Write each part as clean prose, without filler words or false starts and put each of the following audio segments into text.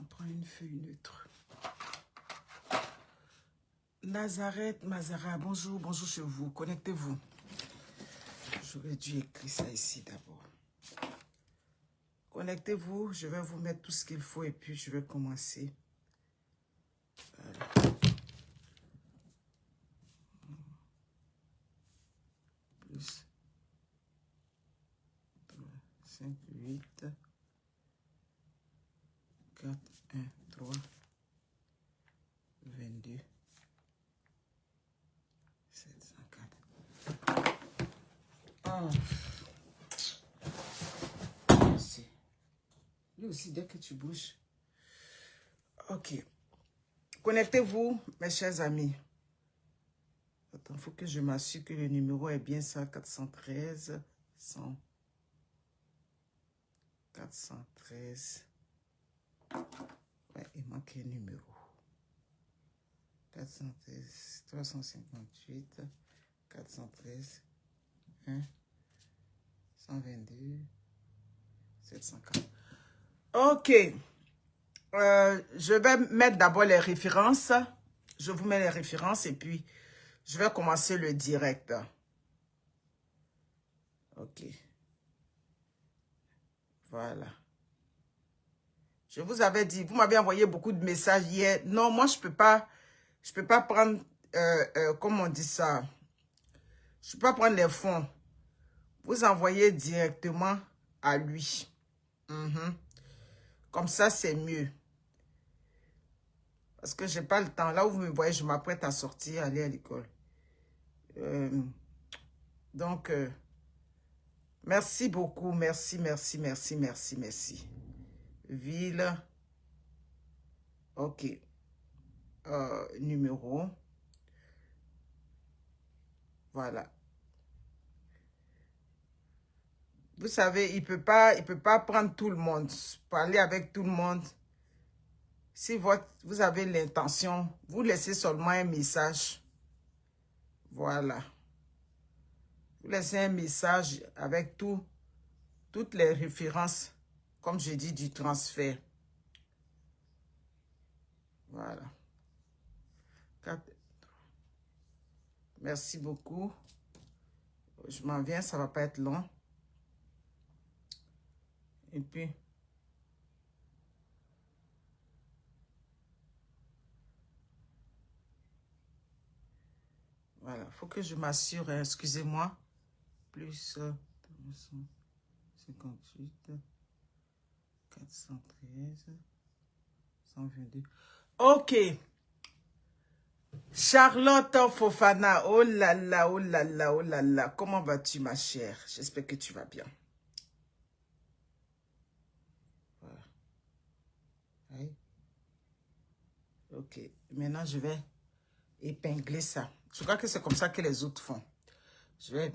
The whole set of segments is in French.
On prend une feuille neutre. Nazareth, Mazara, bonjour, bonjour chez vous. Connectez-vous. J'aurais dû écrire ça ici d'abord. Connectez-vous, je vais vous mettre tout ce qu'il faut et puis je vais commencer. Voilà. Plus 3, 5, 8, 4, 1, 3, 22, 704. Oh. Merci. Lui aussi, dès que tu bouges. Ok. Connectez-vous, mes chers amis. Attends, il faut que je m'assure que le numéro est bien ça. 413, 100, 413. Ouais, il manque un numéro. 413, 358, 413, 1, 122, 740. Ok. Je vais mettre d'abord les références. Je vous mets les références et puis je vais commencer le direct. Ok. Voilà. Je vous avais dit, vous m'avez envoyé beaucoup de messages hier. Non, moi, je peux pas prendre, comment on dit ça? Je peux pas prendre les fonds. Vous envoyez directement à lui. Comme ça, c'est mieux. Parce que j'ai pas le temps. Là où vous me voyez, je m'apprête à sortir, aller à l'école. Donc, merci beaucoup. Merci, merci, merci, merci, merci. Ville. Ok. Numéro. Voilà. Vous savez, il peut pas prendre tout le monde, parler avec tout le monde. Si vous avez l'intention, vous laissez seulement un message. Voilà. Vous laissez un message avec toutes les références, comme je dis, du transfert. Voilà. Merci beaucoup. Je m'en viens, ça va pas être long. Et puis, voilà, il faut que je m'assure, hein, excusez-moi. Plus 358, 413, 122. Ok. Charlotte Fofana, oh là là, oh là là, oh là là. Comment vas-tu, ma chère? J'espère que tu vas bien. Voilà. Oui. Ok. Maintenant, je vais épingler ça. Je crois que c'est comme ça que les autres font. Je vais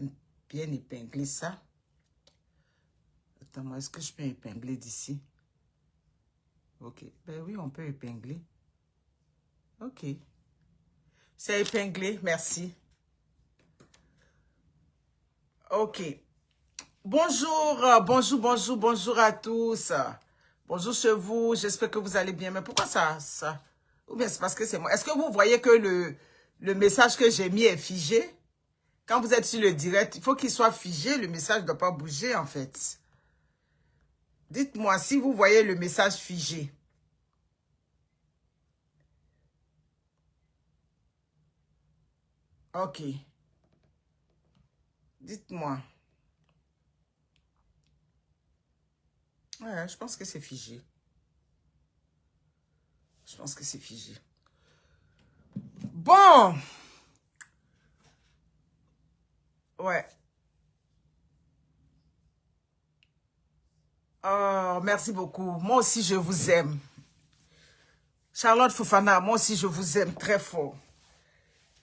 bien épingler ça. Attends-moi, est-ce que je peux épingler d'ici? Ok. Ben oui, on peut épingler. Ok. C'est épinglé, merci. Ok. Bonjour, bonjour à tous. Bonjour chez vous, j'espère que vous allez bien. Mais pourquoi ça? Ou bien c'est parce que c'est moi. Est-ce que vous voyez que le message que j'ai mis est figé? Quand vous êtes sur le direct, il faut qu'il soit figé. Le message ne doit pas bouger en fait. Dites-moi si vous voyez le message figé. Ok. Dites-moi. Ouais, je pense que c'est figé. Je pense que c'est figé. Bon. Ouais. Oh, merci beaucoup. Moi aussi, je vous aime. Charlotte Fofana, moi aussi, je vous aime très fort.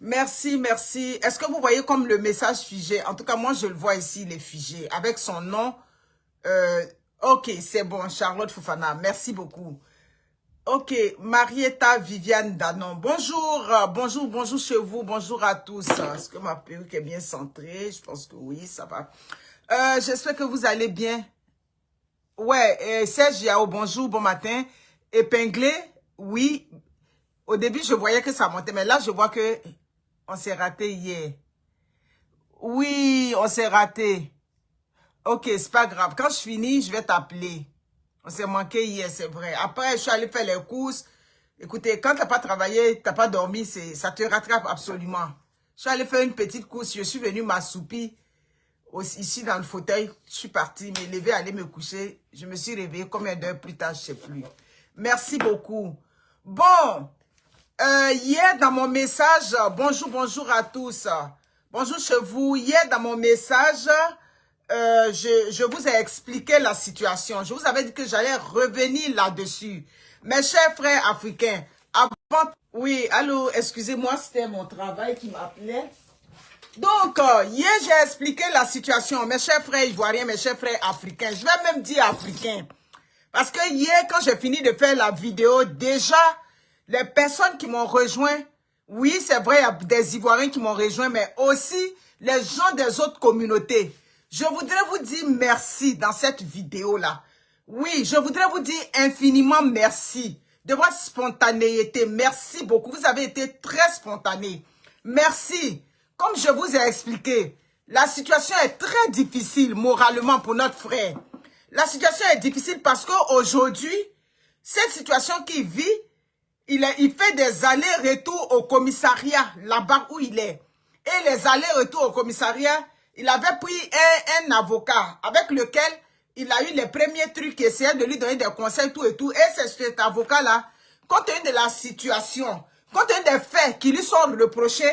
Merci, merci. Est-ce que vous voyez comme le message figé? En tout cas, moi, je le vois ici, il est figé. Avec son nom. Ok, c'est bon, Charlotte Fofana. Merci beaucoup. Ok, Marietta Viviane Danon. Bonjour, bonjour chez vous. Bonjour à tous. Est-ce que ma perruque est bien centrée? Je pense que oui, ça va. J'espère que vous allez bien. Ouais, Serge Yao, bonjour, bon matin. épinglé, oui. Au début, je voyais que ça montait, mais là, je vois que on s'est raté hier. Oui, on s'est raté. Ok, c'est pas grave. Quand je finis, je vais t'appeler. On s'est manqué hier, c'est vrai. Après, je suis allée faire les courses. Écoutez, quand t'as pas travaillé, t'as pas dormi, ça te rattrape absolument. Je suis allée faire une petite course. Je suis venue m'assoupir ici dans le fauteuil. Je suis partie me lever, aller me coucher. Je me suis réveillée combien d'heures plus tard, je sais plus. Merci beaucoup. Bon, hier dans mon message, bonjour à tous. Bonjour chez vous. Hier dans mon message, je vous ai expliqué la situation. Je vous avais dit que j'allais revenir là-dessus. Mes chers frères africains, avant... Oui, allô, excusez-moi, c'était mon travail qui m'appelait. Donc, hier, j'ai expliqué la situation. Mes chers frères ivoiriens, mes chers frères africains. Je vais même dire africains. Parce que hier, quand j'ai fini de faire la vidéo, déjà, les personnes qui m'ont rejoint, oui, c'est vrai, il y a des Ivoiriens qui m'ont rejoint, mais aussi les gens des autres communautés. Je voudrais vous dire merci dans cette vidéo-là. Oui, je voudrais vous dire infiniment merci de votre spontanéité. Merci beaucoup. Vous avez été très spontané. Merci. Comme je vous ai expliqué, la situation est très difficile moralement pour notre frère. La situation est difficile parce qu'aujourd'hui, cette situation qu'il vit, il fait des allers-retours au commissariat, là-bas où il est. Et les allers-retours au commissariat, il avait pris un avocat avec lequel il a eu les premiers trucs qui essayaient de lui donner des conseils, tout et tout. Et c'est cet avocat-là, compte tenu de la situation, compte tenu des faits qui lui sont reprochés,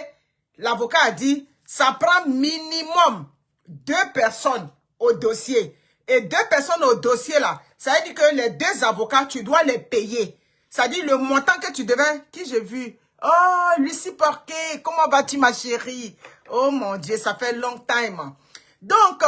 l'avocat a dit, ça prend minimum 2 personnes au dossier. Et 2 personnes au dossier là, ça veut dire que les 2 avocats, tu dois les payer. Ça dit le montant que tu devais, qui j'ai vu. Oh, Lucie Porquet, comment vas-tu ma chérie? Oh mon Dieu, ça fait long time. Donc,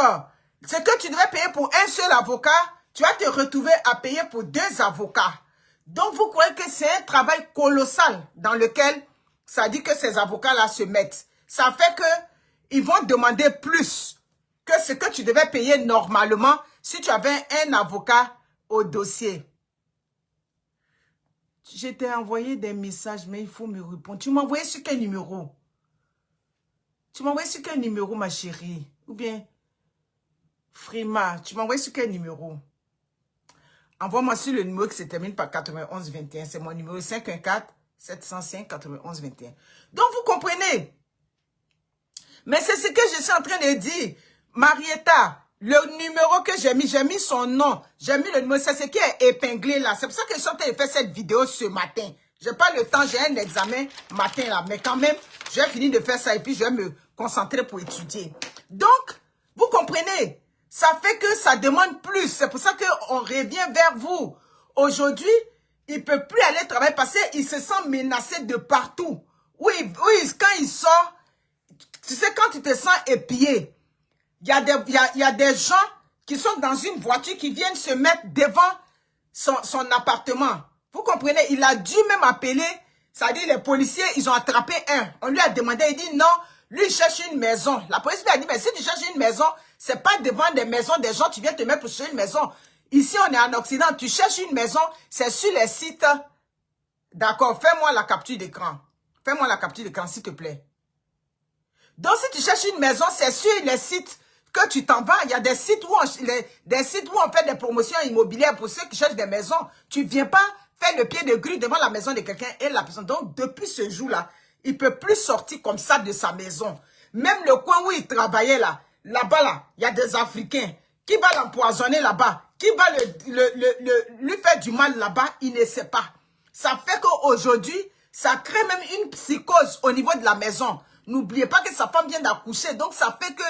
ce que tu devais payer pour un seul avocat, tu vas te retrouver à payer pour 2 avocats. Donc, vous croyez que c'est un travail colossal dans lequel ça dit que ces avocats-là se mettent. Ça fait que ils vont demander plus que ce que tu devais payer normalement si tu avais un avocat au dossier. Je t'ai envoyé des messages, mais il faut me répondre. Tu m'as envoyé sur quel numéro? Tu m'as envoyé sur quel numéro, ma chérie? Ou bien, Frima, tu m'as envoyé sur quel numéro? Envoie-moi sur le numéro qui se termine par 91 21. C'est mon numéro 514-705-91 21. Donc, vous comprenez? Mais c'est ce que je suis en train de dire. Marietta, le numéro que j'ai mis son nom. J'ai mis le numéro, c'est ce qui est épinglé là. C'est pour ça que je suis en train de faire cette vidéo ce matin. Je n'ai pas le temps, j'ai un examen matin là. Mais quand même, je vais finir de faire ça et puis je vais me concentrer pour étudier. Donc, vous comprenez? Ça fait que ça demande plus. C'est pour ça qu'on revient vers vous. Aujourd'hui, il ne peut plus aller travailler parce qu'il se sent menacé de partout. Oui, quand il sort, tu sais, quand tu te sens épié, il y a des gens qui sont dans une voiture qui viennent se mettre devant son appartement. Vous comprenez? Il a dû même appeler, c'est-à-dire les policiers, ils ont attrapé un. On lui a demandé, il dit non, lui il cherche une maison. La police lui a dit, mais si tu cherches une maison, c'est pas devant des maisons des gens, tu viens te mettre pour chercher une maison. Ici, on est en Occident, tu cherches une maison, c'est sur les sites. D'accord, fais-moi la capture d'écran. Fais-moi la capture d'écran, s'il te plaît. Donc, si tu cherches une maison, c'est sur les sites que tu t'en vas. Il y a des sites où on fait des promotions immobilières pour ceux qui cherchent des maisons. Tu ne viens pas faire le pied de grue devant la maison de quelqu'un et la personne. Donc, depuis ce jour-là, il ne peut plus sortir comme ça de sa maison. Même le coin où il travaillait là-bas, là, il y a des Africains. Qui va l'empoisonner là-bas? Qui va lui faire du mal là-bas? Il ne sait pas. Ça fait qu'aujourd'hui, ça crée même une psychose au niveau de la maison. N'oubliez pas que sa femme vient d'accoucher. Donc, ça fait que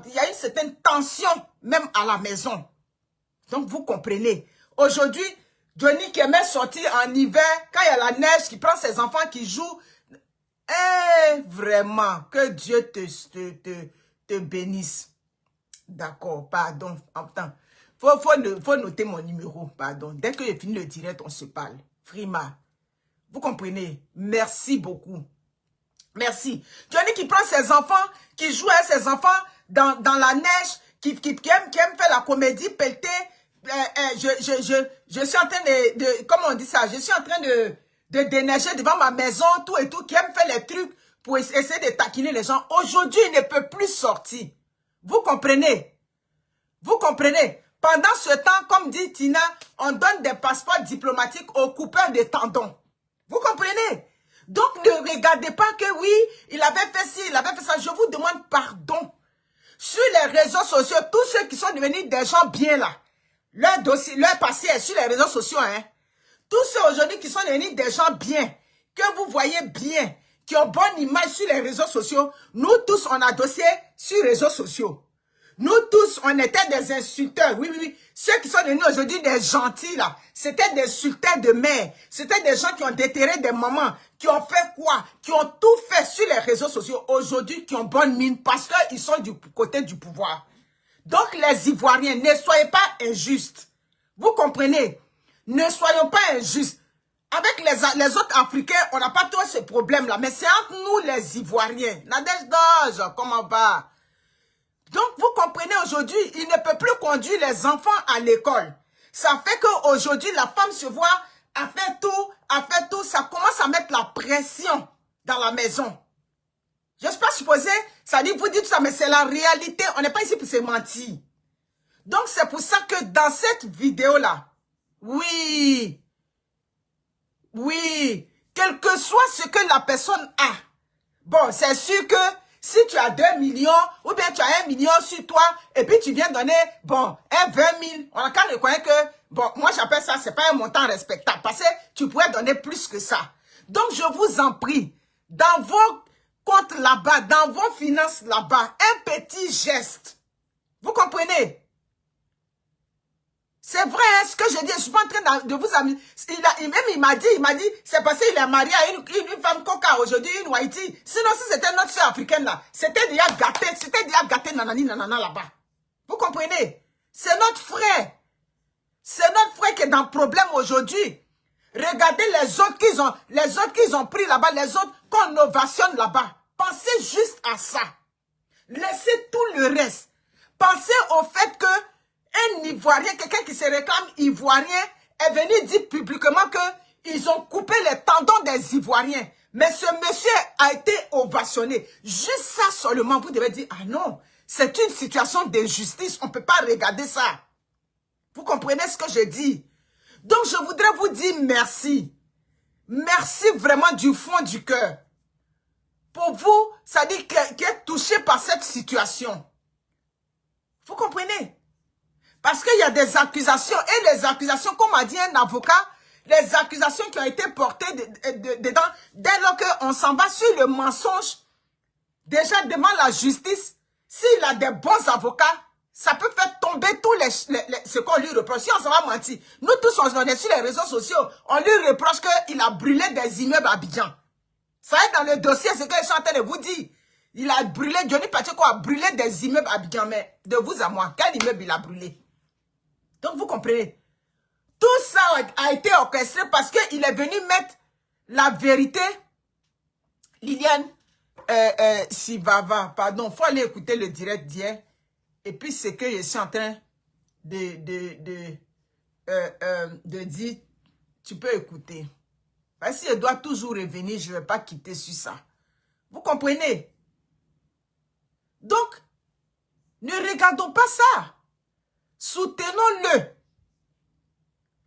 il y a une certaine tension même à la maison. Donc, vous comprenez. Aujourd'hui, Johnny qui aimait sortir en hiver, quand il y a la neige, qui prend ses enfants, qui jouent. Eh, vraiment, que Dieu te bénisse. D'accord, pardon. Attends. Faut noter mon numéro, pardon. Dès que j'ai fini le direct, on se parle. Frima. Vous comprenez? Merci beaucoup. Merci. Johnny qui prend ses enfants, qui joue avec ses enfants dans la neige, qui aime faire la comédie pelletée, je suis en train comment on dit ça, je suis en train de déneiger devant ma maison, tout et tout, qui aime faire les trucs pour essayer de taquiner les gens. Aujourd'hui, il ne peut plus sortir. Vous comprenez? Vous comprenez? Pendant ce temps, comme dit Tina, on donne des passeports diplomatiques aux coupeurs de tendons. Vous comprenez? Donc, ne regardez pas que oui, il avait fait ci, il avait fait ça. Je vous demande pardon. Sur les réseaux sociaux, tous ceux qui sont devenus des gens bien là, leur dossier, leur passé est sur les réseaux sociaux, hein. Tous ceux aujourd'hui qui sont devenus des gens bien, que vous voyez bien, qui ont bonne image sur les réseaux sociaux, nous tous, on a dossier sur les réseaux sociaux. Nous tous, on était des insulteurs. Oui, oui, oui. Ceux qui sont devenus aujourd'hui des gentils, là, c'était des insulteurs de mère. C'était des gens qui ont déterré des mamans, qui ont fait quoi? Qui ont tout fait sur les réseaux sociaux aujourd'hui, qui ont bonne mine parce qu'ils sont du côté du pouvoir. Donc, les Ivoiriens, ne soyez pas injustes. Vous comprenez? Ne soyons pas injustes. Avec les autres Africains, on n'a pas trop ce problème-là. Mais c'est entre nous, les Ivoiriens. Nadège Dodge, comment va? Donc, vous comprenez, aujourd'hui, il ne peut plus conduire les enfants à l'école. Ça fait qu'aujourd'hui, la femme se voit à faire tout, ça commence à mettre la pression dans la maison. Je ne suis pas supposée, ça dit, vous dites ça, mais c'est la réalité. On n'est pas ici pour se mentir. Donc, c'est pour ça que dans cette vidéo-là, oui, quel que soit ce que la personne a, bon, c'est sûr que si tu as 2 millions, ou bien tu as 1 million sur toi, et puis tu viens donner, bon, 20 000, on a qu'à reconnaître que, bon, moi j'appelle ça, c'est pas un montant respectable, parce que tu pourrais donner plus que ça. Donc je vous en prie, dans vos comptes là-bas, dans vos finances là-bas, un petit geste. Vous comprenez? C'est vrai, hein, ce que je dis, je suis pas en train de vous amuser. Il m'a dit, c'est parce qu'il est marié à une femme coca aujourd'hui, une Haïti. Sinon, si c'était notre soeur africaine là, c'était déjà gâté nanani nanana là-bas. Vous comprenez? C'est notre frère. C'est notre frère qui est dans le problème aujourd'hui. Regardez les autres qu'ils ont pris là-bas, les autres qu'on ovationne là-bas. Pensez juste à ça. Laissez tout le reste. Pensez au fait que un Ivoirien, quelqu'un qui se réclame Ivoirien, est venu dire publiquement qu'ils ont coupé les tendons des Ivoiriens. Mais ce monsieur a été ovationné. Juste ça seulement, vous devez dire, ah non, c'est une situation d'injustice, on ne peut pas regarder ça. Vous comprenez ce que je dis? Donc je voudrais vous dire merci. Merci vraiment du fond du cœur. Pour vous, ça dit qui est touché par cette situation. Vous comprenez? Parce qu'il y a des accusations, et les accusations, comme a dit un avocat, les accusations qui ont été portées dedans, dès lors qu'on s'en va sur le mensonge, déjà devant la justice, s'il a des bons avocats, ça peut faire tomber tous ce qu'on lui reproche. Si on s'en va mentir, nous tous on est sur les réseaux sociaux, on lui reproche qu'il a brûlé des immeubles à Abidjan. Ça est dans le dossier, c'est ce que je suis en train de vous dire. Il a brûlé, Johnny Pacheco a brûlé des immeubles à Abidjan, mais de vous à moi, quel immeuble il a brûlé? Donc, vous comprenez, tout ça a été orchestré parce qu'il est venu mettre la vérité. Liliane Sivava, pardon, il faut aller écouter le direct d'hier. Et puis, c'est que je suis en train de dire, tu peux écouter. Parce que je dois toujours revenir, je ne vais pas quitter sur ça. Vous comprenez? Donc, ne regardons pas ça. Soutenons-le.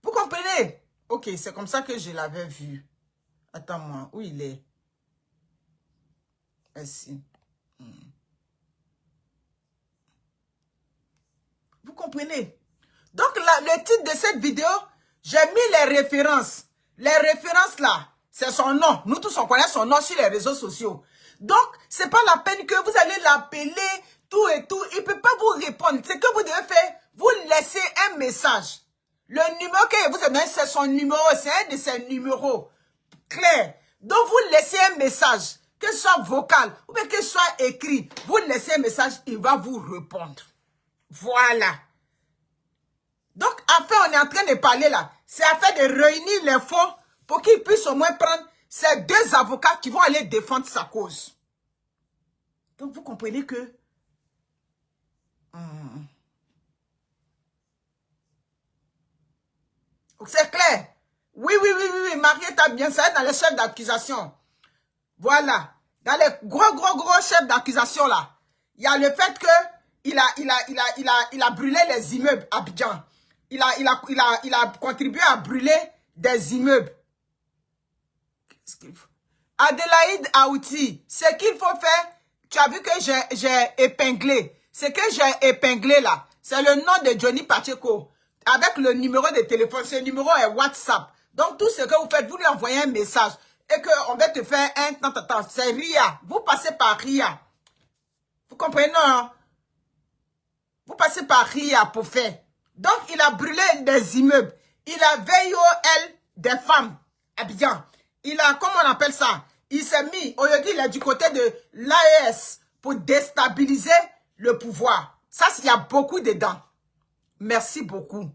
Vous comprenez? Ok, c'est comme ça que je l'avais vu. Attends-moi, où il est? Ici. Vous comprenez? Donc, le titre de cette vidéo, j'ai mis les références. Les références là, c'est son nom. Nous tous, on connaît son nom sur les réseaux sociaux. Donc, ce n'est pas la peine que vous allez l'appeler, tout et tout. Il ne peut pas vous répondre. Ce que vous devez faire, vous laissez un message. Le numéro que vous avez, c'est son numéro. C'est un de ses numéros. Clair. Donc, vous laissez un message. Que ce soit vocal ou bien que ce soit écrit. Vous laissez un message, il va vous répondre. Voilà. Donc, afin, on est en train de parler là. C'est afin de réunir les fonds pour qu'il puisse au moins prendre ces 2 avocats qui vont aller défendre sa cause. Donc, vous comprenez que... C'est clair. Oui, oui, oui, oui, oui. Mariette a bien ça dans les chefs d'accusation. Voilà. Dans les gros chefs d'accusation, là. Il y a le fait que il a brûlé les immeubles à Abidjan. Il a contribué à brûler des immeubles. Qu'est-ce qu'il faut? Adélaïde Aouti, ce qu'il faut faire, tu as vu que j'ai épinglé. Ce que j'ai épinglé là, c'est le nom de Johnny Pacheco. Avec le numéro de téléphone, ce numéro est WhatsApp. Donc tout ce que vous faites, vous lui envoyez un message. Et qu'on va te faire un... C'est RIA. Vous passez par RIA. Vous comprenez, non? Vous passez par RIA pour faire. Donc il a brûlé des immeubles. Il a VIOL des femmes. Abidjan. Il a, comment on appelle ça? Il s'est mis, aujourd'hui, il est du côté de l'AES pour déstabiliser le pouvoir. Ça, il y a beaucoup dedans. Merci beaucoup.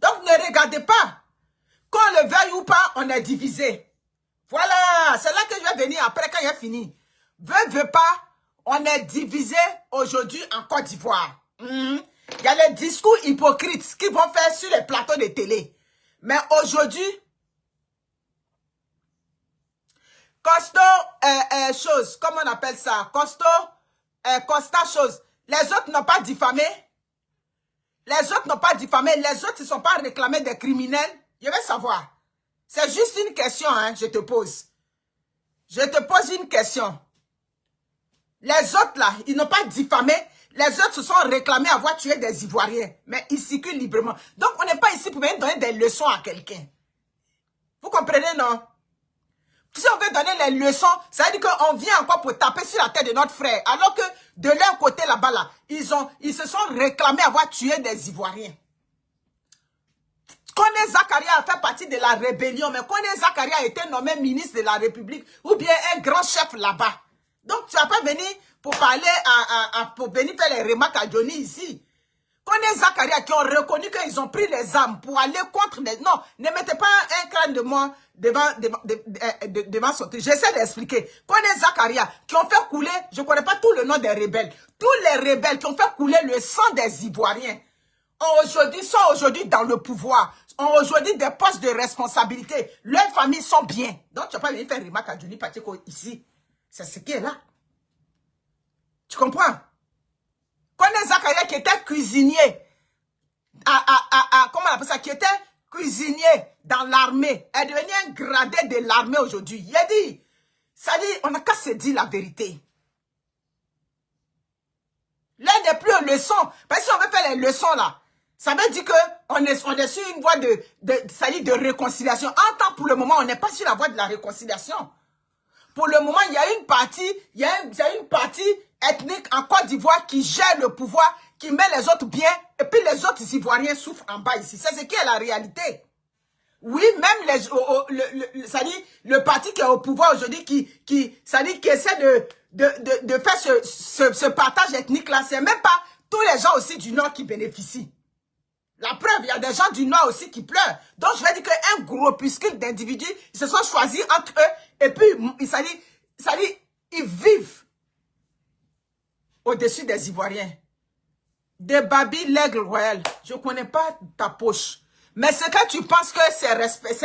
Donc, ne regardez pas. Qu'on le veuille ou pas, on est divisé. Voilà, c'est là que je vais venir après quand il est fini. Veut pas, on est divisé aujourd'hui en Côte d'Ivoire. Il y a les discours hypocrites qu'ils vont faire sur les plateaux de télé. Mais aujourd'hui, costaud, chose, comment on appelle ça? Costa chose. Les autres n'ont pas diffamé. Les autres n'ont pas diffamé. Les autres ne sont pas réclamés des criminels. Je vais savoir. C'est juste une question, hein, je te pose. Je te pose une question. Les autres, là, ils n'ont pas diffamé. Les autres se sont réclamés avoir tué des Ivoiriens. Mais ils circulent librement. Donc, on n'est pas ici pour venir donner des leçons à quelqu'un. Vous comprenez, non? Si on veut donner les leçons, ça veut dire qu'on vient encore pour taper sur la tête de notre frère. Alors que de leur côté là-bas, là, ils se sont réclamés avoir tué des Ivoiriens. Koné Zakaria a fait partie de la rébellion, mais Koné Zakaria a été nommé ministre de la République ou bien un grand chef là-bas. Donc tu vas pas venir pour parler pour venir faire les remarques à Johnny ici. Koné Zakaria qui ont reconnu qu'ils ont pris les armes pour aller contre les... Non, ne mettez pas un crâne de moi devant son truc. J'essaie d'expliquer. Koné Zakaria qui ont fait couler, je ne connais pas tout le nom des rebelles, tous les rebelles qui ont fait couler le sang des Ivoiriens sont aujourd'hui dans le pouvoir, ont aujourd'hui des postes de responsabilité. Leurs familles sont bien. Donc tu vas pas venir faire remarque à Johnny Pacheco ici. C'est ce qui est là. Tu comprends? Koné Zakaria qui était cuisinier, comment on appelle ça, qui était cuisinier dans l'armée, est devenu un gradé de l'armée aujourd'hui. Il a dit, ça dit, on n'a qu'à se dire la vérité. Là n'est plus une leçon. Parce que si on veut faire les leçons là, ça veut dire qu'on est sur une voie de réconciliation. En temps, pour le moment, on n'est pas sur la voie de la réconciliation. Pour le moment, il y a une partie, ethnique en Côte d'Ivoire qui gère le pouvoir, qui met les autres bien, et puis les autres Ivoiriens souffrent en bas ici. C'est ce qui est la réalité. Oui, même le parti qui est au pouvoir aujourd'hui, qui essaie de faire ce partage ethnique-là, c'est même pas tous les gens aussi du Nord qui bénéficient. La preuve, il y a des gens du Nord aussi qui pleurent. Donc, je vais dire qu'un groupuscule d'individus, ils se sont choisis entre eux, et puis, ils vivent au-dessus des Ivoiriens. Des Babi, l'aigle royal. Je ne connais pas ta poche. Mais ce que tu penses que c'est respect,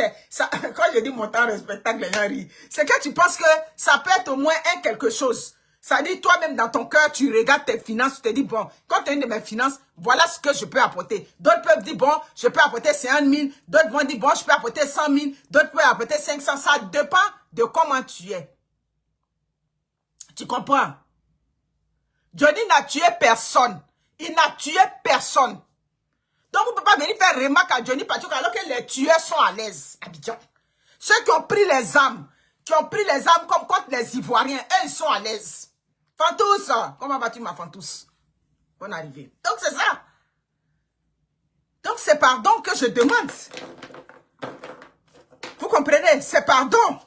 quand je dis mon temps respectable, les gens rient. C'est que tu penses que ça peut être au moins quelque chose. Ça dit, toi-même, dans ton cœur, tu regardes tes finances, tu te dis, bon, quand tu as une de mes finances, voilà ce que je peux apporter. D'autres peuvent dire, bon, je peux apporter 50 000. D'autres vont dire, bon, je peux apporter 100 000. D'autres peuvent apporter 500. Ça dépend de comment tu es. Tu comprends? Johnny n'a tué personne. Il n'a tué personne. Donc, vous ne pouvez pas venir faire remarque à Johnny Pacheco alors que les tueurs sont à l'aise, Abidjan. Ceux qui ont pris les armes, comme contre les Ivoiriens, eux, ils sont à l'aise. Fantous, comment vas-tu, ma Fantous? Bonne arrivée. Donc, c'est ça. Donc, c'est pardon que je demande. Vous comprenez? C'est pardon.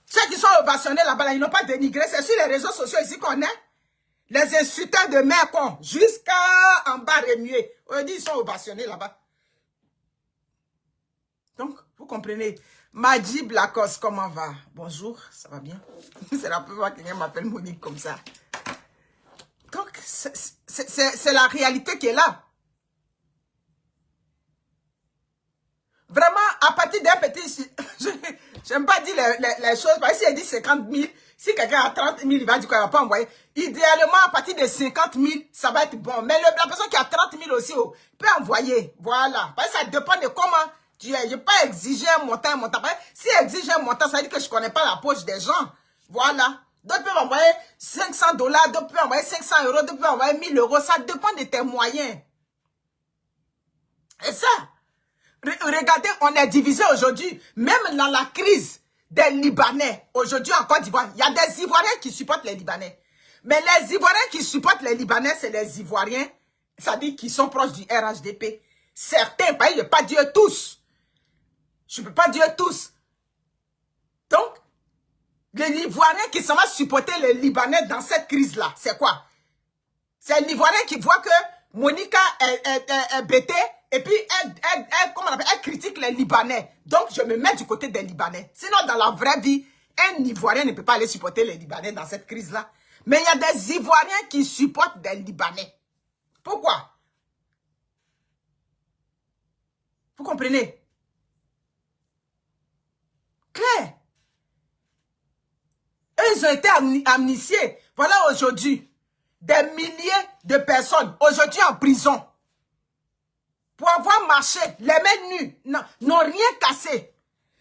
Ceux qui sont ovationnés là-bas, ils n'ont pas dénigré. C'est sur les réseaux sociaux ici qu'on est. Les insultants de mère con, jusqu'à en bas remuer. On dit ils sont ovationnés là-bas. Donc, vous comprenez. Majib Lacoste, comment va? Bonjour, ça va bien? C'est la première fois que quelqu'un m'appelle Monique comme ça. Donc, c'est la réalité qui est là. J'aime pas dire les choses. Parce que si elle dit 50 000, si quelqu'un a 30 000, il va dire qu'il ne va pas envoyer. Idéalement, à partir de 50 000, ça va être bon. Mais la personne qui a 30 000 aussi, peut envoyer. Voilà. Parce que ça dépend de comment tu es. Je ne vais pas exiger un montant, Si exige un montant, ça veut dire que je ne connais pas la poche des gens. Voilà. D'autres peuvent envoyer 500 $, d'autres peuvent envoyer 500 €, d'autres peuvent envoyer 1000 €. Ça dépend de tes moyens. Et ça, regardez, on est divisé aujourd'hui. Même dans la crise des Libanais, aujourd'hui en Côte d'Ivoire, il y a des Ivoiriens qui supportent les Libanais. Mais les Ivoiriens qui supportent les Libanais, c'est les Ivoiriens, c'est-à-dire qui sont proches du RHDP. Certains, je ne peux pas dire tous. Je ne peux pas dire tous. Donc, les Ivoiriens qui sont là supporter les Libanais dans cette crise-là, c'est quoi? C'est l'Ivoirien qui voit que Monica est bêtée et puis elle critique les Libanais. Donc, je me mets du côté des Libanais. Sinon, dans la vraie vie, un Ivoirien ne peut pas aller supporter les Libanais dans cette crise-là. Mais il y a des Ivoiriens qui supportent des Libanais. Pourquoi? Vous comprenez? Claire. Eux, ils ont été amnistiés. Voilà aujourd'hui, des milliers de personnes, aujourd'hui en prison, pour avoir marché, les mains nues, n'ont rien cassé.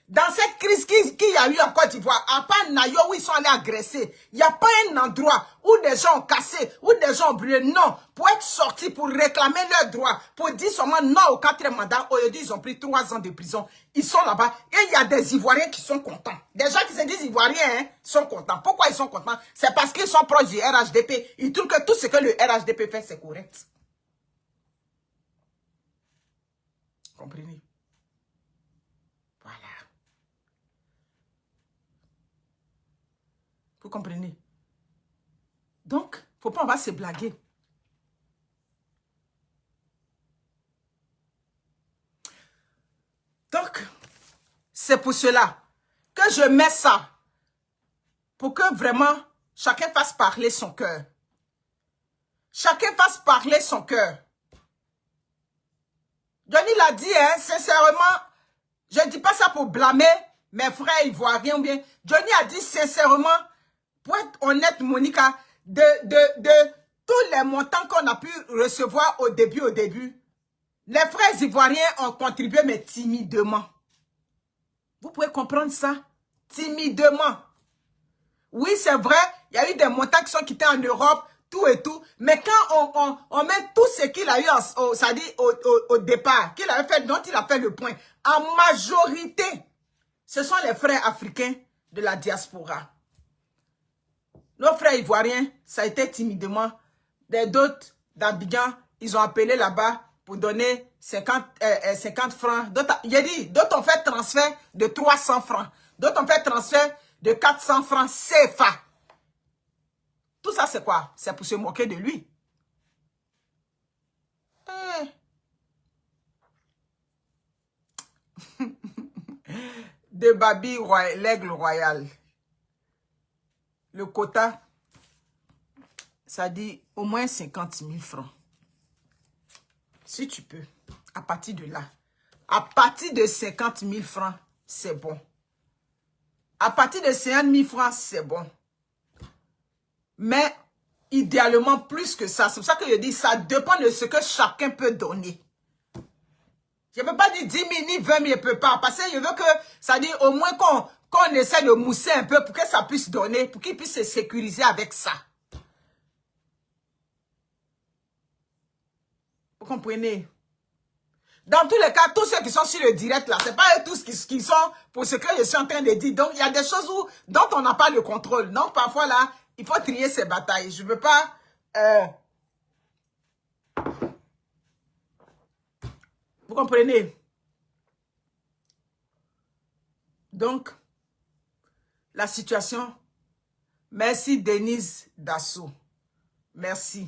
Dans cette crise qu'il y a eu en Côte d'Ivoire, à part Nayo où ils sont allés agresser, il n'y a pas un endroit où des gens ont cassé, où des gens ont brûlé. Non, pour être sortis, pour réclamer leurs droits, pour dire seulement non au 4e mandat, aujourd'hui ils ont pris 3 ans de prison. Ils sont là-bas et il y a des Ivoiriens qui sont contents. Des gens qui se disent Ivoiriens sont contents. Pourquoi ils sont contents? C'est parce qu'ils sont proches du RHDP. Ils trouvent que tout ce que le RHDP fait, c'est correct. Comprenez? Voilà. Vous comprenez? Donc, il ne faut pas, on va se blaguer. Donc, c'est pour cela que je mets ça. Pour que vraiment, chacun fasse parler son cœur. Chacun fasse parler son cœur. Johnny l'a dit, hein, sincèrement, je ne dis pas ça pour blâmer mes frères ivoiriens ou bien. Johnny a dit sincèrement, pour être honnête, Monica, de tous les montants qu'on a pu recevoir au début, les frères ivoiriens ont contribué, mais timidement. Vous pouvez comprendre ça? Timidement. Oui, c'est vrai, il y a eu des montants qui sont quittés en Europe, tout et tout. Mais quand on met tout ce qu'il a eu au départ, qu'il avait fait, dont il a fait le point, en majorité, ce sont les frères africains de la diaspora. Nos frères ivoiriens, ça a été timidement. D'autres d'Abidjan, ils ont appelé là-bas pour donner 50 francs. D'autres ont fait transfert de 300 francs. D'autres ont fait transfert de 400 francs CFA. Tout ça, c'est quoi? C'est pour se moquer de lui. De Babi, l'aigle royal. Le quota, ça dit au moins 50 000 francs. Si tu peux, à partir de là. À partir de 50 000 francs, c'est bon. À partir de 50 000 francs, c'est bon. Mais, idéalement, plus que ça. C'est pour ça que je dis, ça dépend de ce que chacun peut donner. Je ne peux pas dire 10 000 ni 20 000, je ne peux pas. Parce que je veux que, ça dit au moins qu'on essaie de mousser un peu pour que ça puisse donner, pour qu'il puisse se sécuriser avec ça. Vous comprenez? Dans tous les cas, tous ceux qui sont sur le direct là, ce n'est pas eux tous qui sont pour ce que je suis en train de dire. Donc, il y a des choses dont on n'a pas le contrôle. Donc, parfois là, il faut trier ces batailles. Je ne veux pas... Vous comprenez? Donc, la situation... Merci Denise Dasso. Merci.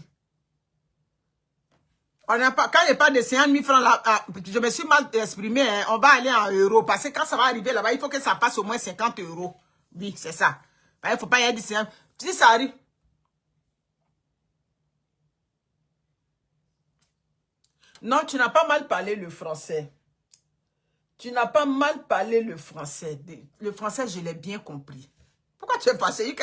On n'a pas, quand il parle de 50 000 francs, là, je me suis mal exprimé, hein, on va aller en euros. Parce que quand ça va arriver là-bas, il faut que ça passe au moins 50 €. Oui, c'est ça. Il ne faut pas y aller de 50 000. Si ça arrive. Non, tu n'as pas mal parlé le français. Tu n'as pas mal parlé le français. Le français, je l'ai bien compris. Pourquoi tu es passé?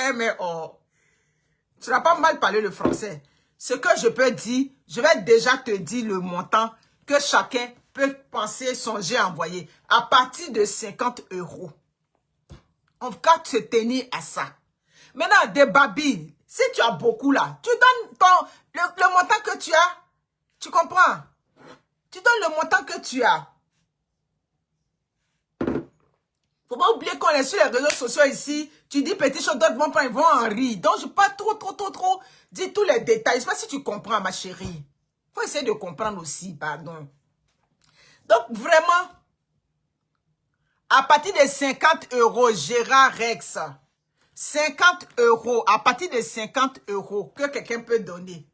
Tu n'as pas mal parlé le français. Ce que je peux dire, je vais déjà te dire le montant que chacun peut penser, songer, envoyer. À partir de 50 €. On va se tenir à ça. Maintenant, des babilles. Si tu as beaucoup là, tu donnes le montant que tu as. Tu comprends? Tu donnes le montant que tu as. Faut pas oublier qu'on est sur les réseaux sociaux ici. Tu dis petit chose, d'autres vont prendre, ils vont en rire. Donc, je ne peux pas trop dire tous les détails. Je ne sais pas si tu comprends, ma chérie. Il faut essayer de comprendre aussi, pardon. Donc, vraiment, à partir de 50 €, Gérard Rex, 50 €, à partir de 50 € que quelqu'un peut donner.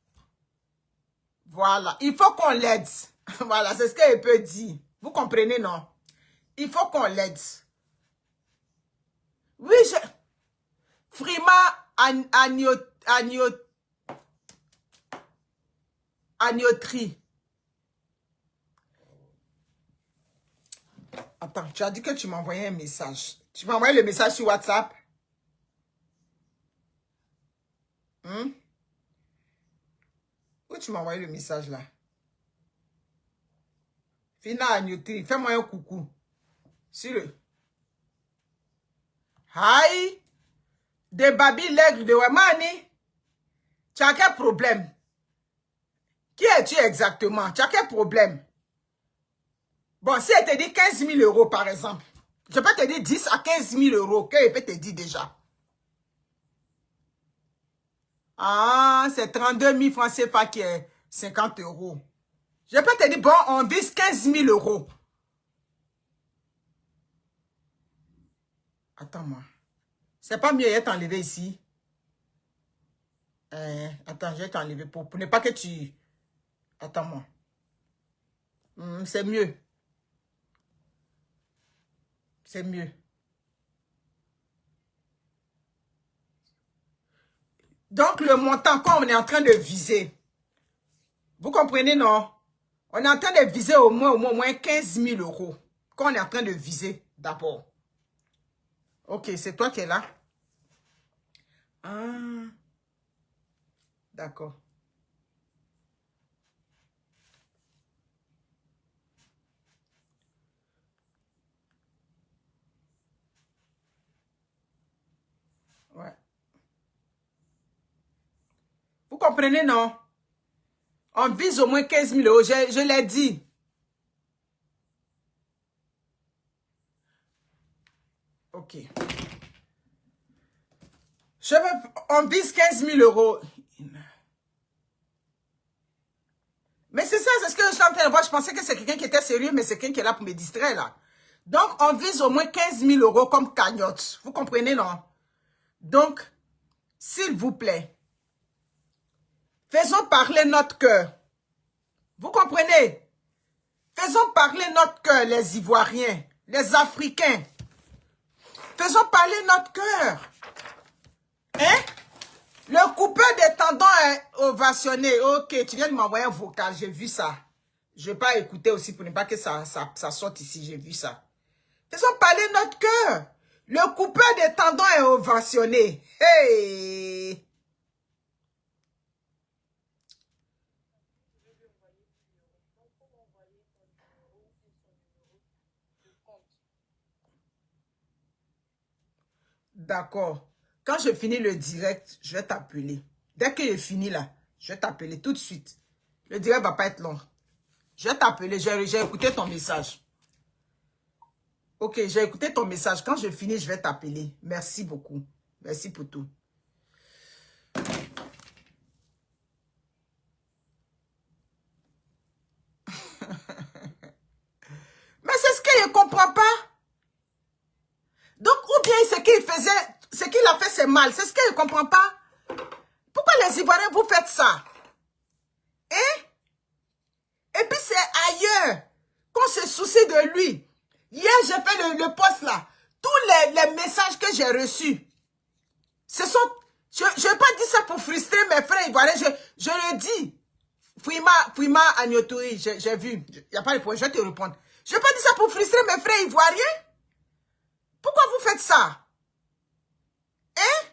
Voilà, il faut qu'on l'aide. Voilà, c'est ce qu'elle peut dire. Vous comprenez, non? Il faut qu'on l'aide. Oui, Frima Agnotri. Attends, tu as dit que tu m'envoyais un message. Tu m'as envoyé le message sur WhatsApp? Où tu m'as envoyé le message là? Fina Agnotri, fais-moi un coucou. Sur le... Aïe! De Babi l'aigle de Wemani. Tu as quel problème? Qui es-tu exactement? Tu as quel problème? Bon, si elle te dit 15 000 € par exemple, je peux te dire 10 à 15 000 € qu'elle peut te dire déjà. Ah, c'est 32 000 francs CFA qui est 50 €. Je peux te dire, bon, on vise 15 000 €. Attends-moi. C'est pas mieux d'être enlevé ici. Attends, je vais t'enlever pour ne pas que tu... Attends-moi. C'est mieux. C'est mieux. Donc, le montant qu'on est en train de viser, vous comprenez, non? On est en train de viser au moins 15 000 € qu'on est en train de viser d'abord. Ok, c'est toi qui es là. Ah, d'accord. Ouais. Vous comprenez, non? On vise au moins 15 000 €. Je l'ai dit. Ok. On vise 15 000 €. Mais c'est ça, c'est ce que je suis en train de voir. Je pensais que c'est quelqu'un qui était sérieux, mais c'est quelqu'un qui est là pour me distraire, là. Donc, on vise au moins 15 000 € comme cagnotte. Vous comprenez, non? Donc, s'il vous plaît, faisons parler notre cœur. Vous comprenez? Faisons parler notre cœur, les Ivoiriens, les Africains. Faisons parler notre cœur. Hein? Le coupeur des tendons est ovationné. Ok, tu viens de m'envoyer un vocal, j'ai vu ça. Je vais pas écouter aussi pour ne pas que ça sorte ici, j'ai vu ça. Faisons parler notre cœur. Le coupeur des tendons est ovationné. Hey! D'accord. Quand je finis le direct, je vais t'appeler. Dès que je finis là, je vais t'appeler tout de suite. Le direct va pas être long. Je vais t'appeler, j'ai écouté ton message. Ok, j'ai écouté ton message. Quand je finis, je vais t'appeler. Merci beaucoup. Merci pour tout. Mais c'est ce qu'il ne comprend pas. Donc, ou bien ce qu'il faisait, ce qu'il a fait, c'est mal. C'est ce qu'il ne comprend pas. Pourquoi les Ivoiriens, vous faites ça? Hein? Et puis, c'est ailleurs qu'on se soucie de lui. Hier, j'ai fait le post là. Tous les messages que j'ai reçus, ce sont... Je ne vais pas dire ça pour frustrer mes frères ivoiriens. Je le dis. Frima Agnotoui, j'ai vu. Il n'y a pas de problème. Je vais te répondre. Je n'ai pas dit ça pour frustrer mes frères ivoiriens. Pourquoi vous faites ça? Hein?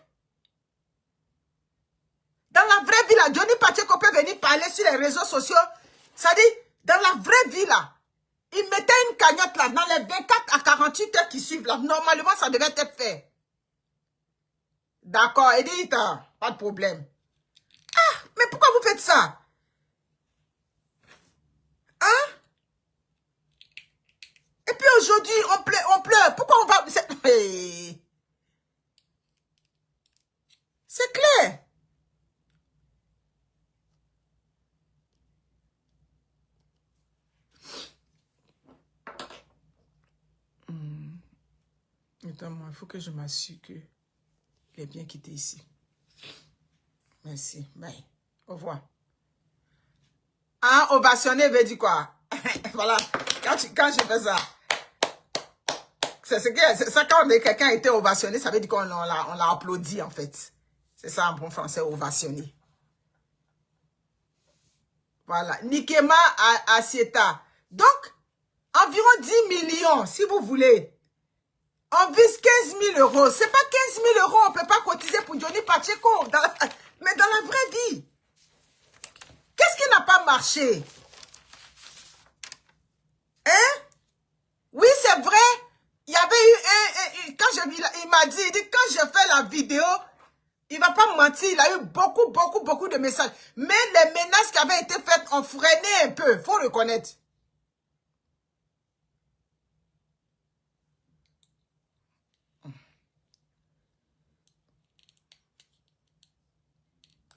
Dans la vraie vie, là, Johnny Pacheco peut venir parler sur les réseaux sociaux. Ça dit, dans la vraie vie, là, il mettait une cagnotte, là, dans les 24 à 48 heures qui suivent, là. Normalement, ça devait être fait. D'accord, Edith, pas de problème. Ah, mais pourquoi vous faites ça? Hein? Et puis aujourd'hui, on pleure. Pourquoi on va... C'est clair. Attends-moi, il faut que je m'assure qu'il est bien quitté ici. Merci. Bye. Au revoir. Ah, ovationner veut dire quoi? Voilà. Quand je fais ça, c'est ça quand quelqu'un a été ovationné, ça veut dire qu'on l'a applaudi en fait. C'est ça en bon français, ovationner. Voilà. Nikema Asieta. Donc, environ 10 millions, si vous voulez. On vise 15 000 euros. C'est pas 15 000 euros, on ne peut pas cotiser pour Johnny Pacheco. Mais dans la vraie vie, qu'est-ce qui n'a pas marché? Hein? Oui, c'est vrai. Il y avait eu il m'a dit, quand je fais la vidéo, il ne va pas me mentir, il a eu beaucoup de messages. Mais les menaces qui avaient été faites ont freiné un peu, il faut reconnaître.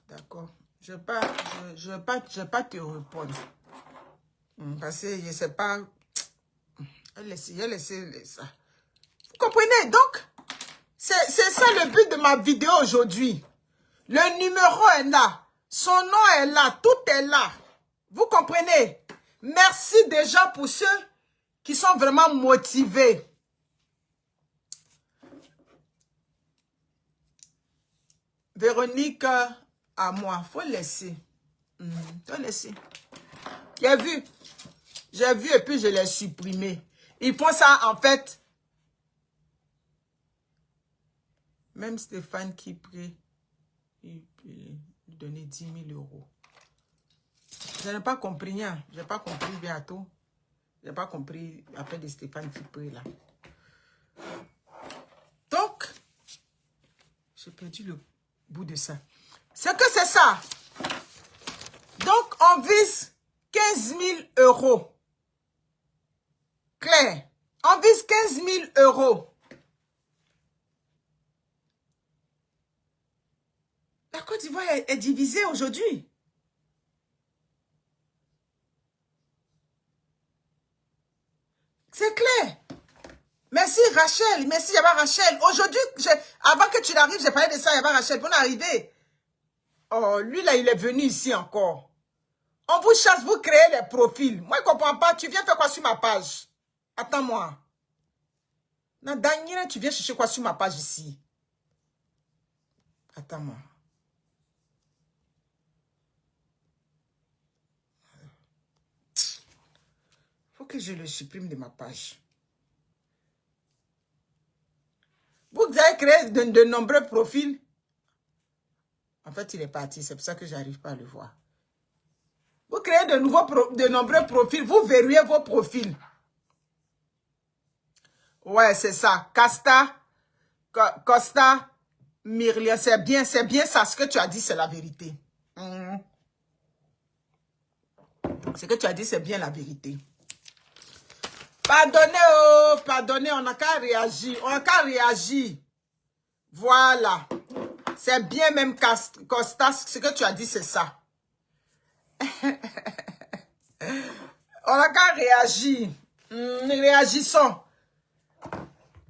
D'accord. Je ne vais pas te répondre. Parce que je ne sais pas. J'ai laissé ça. Vous comprenez? Donc, c'est ça le but de ma vidéo aujourd'hui. Le numéro est là. Son nom est là. Tout est là. Vous comprenez? Merci déjà pour ceux qui sont vraiment motivés. Véronique, à moi. Faut laisser. Faut laisser. J'ai vu et puis je l'ai supprimé. Ils font ça en fait. Même Stéphane qui prie, il peut lui donner 10 000 euros. Je n'ai pas compris, hein. Je n'ai pas compris bientôt. Je n'ai pas compris après de Stéphane qui prie là. Donc, j'ai perdu le bout de ça. C'est que c'est ça. Donc, on vise 15 000 euros. Claire, on vise 15 000 euros. La Côte d'Ivoire est divisée aujourd'hui. C'est clair. Merci Rachel. Merci Yaba Rachel. Aujourd'hui, avant que tu n'arrives, j'ai parlé de ça Yaba Rachel. Pour arriver. Oh, lui là, il est venu ici encore. On vous chasse, vous créez des profils. Moi, je ne comprends pas. Tu viens faire quoi sur ma page? Attends-moi. Daniel, tu viens chercher quoi sur ma page ici? Attends-moi. Faut que je le supprime de ma page. Vous avez créé de nombreux profils. En fait, il est parti. C'est pour ça que je n'arrive pas à le voir. Vous créez de nombreux profils. Vous verrouillez vos profils. Ouais, c'est ça. Costa, Myrlia, c'est bien ça. Ce que tu as dit, c'est la vérité. Ce que tu as dit, c'est bien la vérité. Pardonnez, oh, pardonnez, on n'a qu'à réagir. On n'a qu'à réagir. Voilà. C'est bien même, Costa, ce que tu as dit, c'est ça. On n'a qu'à réagir. Réagissons.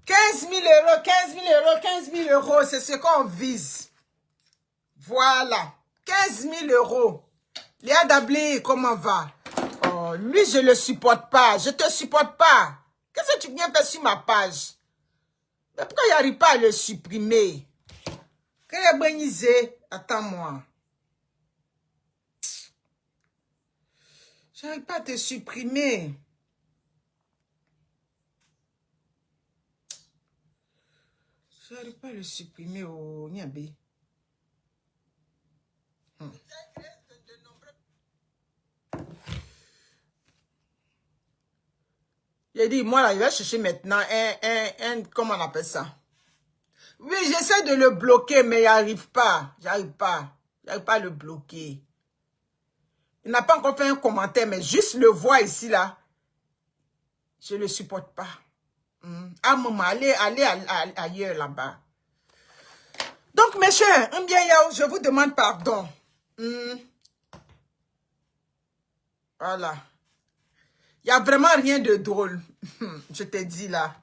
15 000 euros, 15 000 euros, 15 000 euros, c'est ce qu'on vise. Voilà. 15 000 euros. Léa Dabli, comment va? Oh, lui, je ne le supporte pas. Je ne te supporte pas. Qu'est-ce que tu viens faire sur ma page? Mais pourquoi il n'arrive pas à le supprimer? Attends-moi. J'arrive pas à te supprimer. Je n'arrive pas à le supprimer au Niambe. J'ai dit, moi là, je vais chercher maintenant comment on appelle ça? Oui, j'essaie de le bloquer, mais il n'arrive pas. J'arrive pas à le bloquer. Il n'a pas encore fait un commentaire, mais juste le voir ici, là. Je ne le supporte pas. Ah, maman, allez ailleurs, là-bas. Donc, mes chers, je vous demande pardon. Voilà. Il n'y a vraiment rien de drôle. Je te dis, là.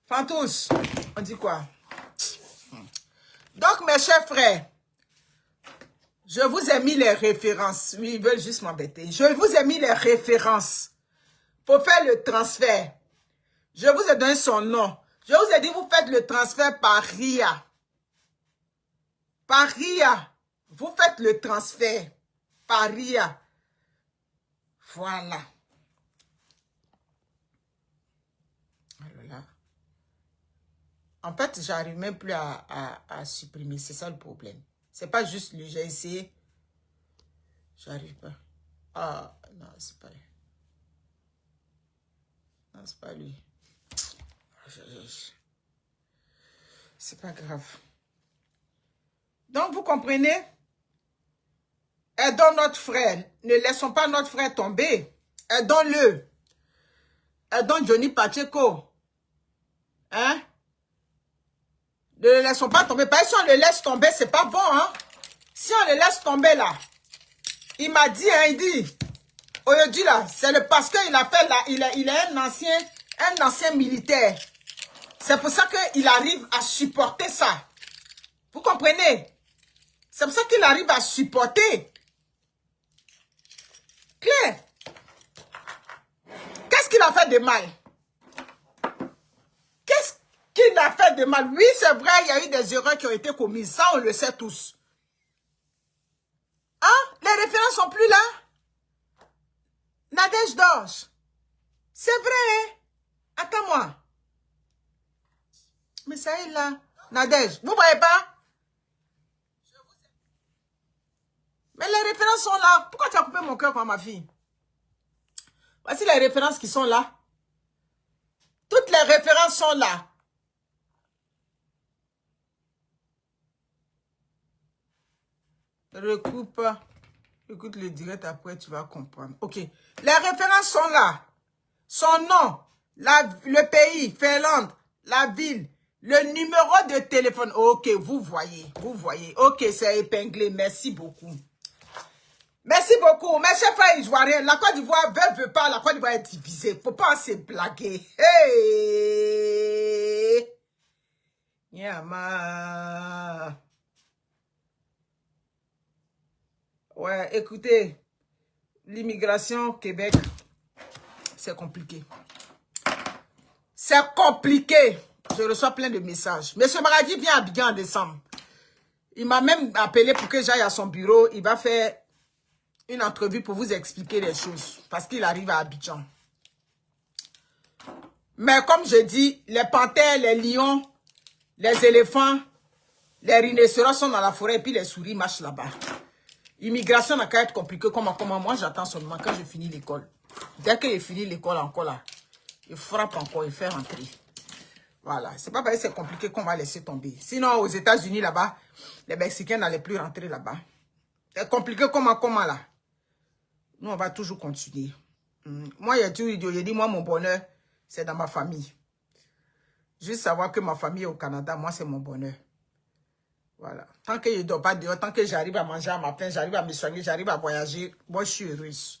Fantous, on dit quoi? Donc, mes chers frères, je vous ai mis les références. Oui, ils veulent juste m'embêter. Je vous ai mis les références pour faire le transfert. Je vous ai donné son nom. Je vous ai dit, vous faites le transfert par RIA. Par RIA. Vous faites le transfert par RIA. Voilà. Voilà. En fait, j'arrive même plus à supprimer. C'est ça le problème. C'est pas juste lui. J'ai essayé. J'arrive pas. Ah, non, c'est pas lui. Non, c'est pas lui. C'est pas grave. Donc, vous comprenez? Aidons notre frère. Ne laissons pas notre frère tomber. Aidons-le. Aidons Johnny Pacheco. Hein? Ne le laissons pas tomber. Parce que si on le laisse tomber, c'est pas bon, hein? Si on le laisse tomber, là, il m'a dit, hein, il dit, aujourd'hui, là, c'est le pasteur, il a fait, là, il est un ancien militaire. C'est pour ça qu'il arrive à supporter ça. Vous comprenez? C'est pour ça qu'il arrive à supporter. Claire. Qu'est-ce qu'il a fait de mal? Qu'est-ce qu'il a fait de mal? Oui, c'est vrai, il y a eu des erreurs qui ont été commises. Ça, on le sait tous. Hein? Les références sont plus là? Nadège Dorje. C'est vrai, hein? Attends-moi. Mais ça est là. Nadège, vous voyez pas? Mais les références sont là. Pourquoi tu as coupé mon cœur comme ma fille? Voici les références qui sont là. Toutes les références sont là. Recoupe. Écoute le direct après, tu vas comprendre. Ok. Les références sont là. Son nom, le pays, Finlande, la ville, le numéro de téléphone. Ok, vous voyez. Ok, c'est épinglé. Merci beaucoup. Merci beaucoup. Mes chers frères ivoiriens, la Côte d'Ivoire veut pas, la Côte d'Ivoire est divisée. Faut pas se blaguer. Hey! Yama. Ouais, écoutez, l'immigration au Québec, c'est compliqué. C'est compliqué. Je reçois plein de messages. Monsieur Maradi vient à Abidjan en décembre. Il m'a même appelé pour que j'aille à son bureau. Il va faire une entrevue pour vous expliquer les choses. Parce qu'il arrive à Abidjan. Mais comme je dis, les panthères, les lions, les éléphants, les rhinocéros sont dans la forêt et puis les souris marchent là-bas. Immigration n'a qu'à être compliqué. Comment moi j'attends seulement quand je finis l'école. Dès que j'ai fini l'école encore là, il frappe encore, il fait rentrer. Voilà. C'est pas parce que c'est compliqué qu'on va laisser tomber. Sinon, aux États-Unis là-bas, les Mexicains n'allaient plus rentrer là-bas. C'est compliqué comment là. Nous, on va toujours continuer. Moi, j'ai dit, moi, mon bonheur, c'est dans ma famille. Juste savoir que ma famille est au Canada, moi, c'est mon bonheur. Voilà. Tant que je ne dors pas dehors, tant que j'arrive à manger à ma faim, j'arrive à me soigner, j'arrive à voyager, moi, je suis heureuse.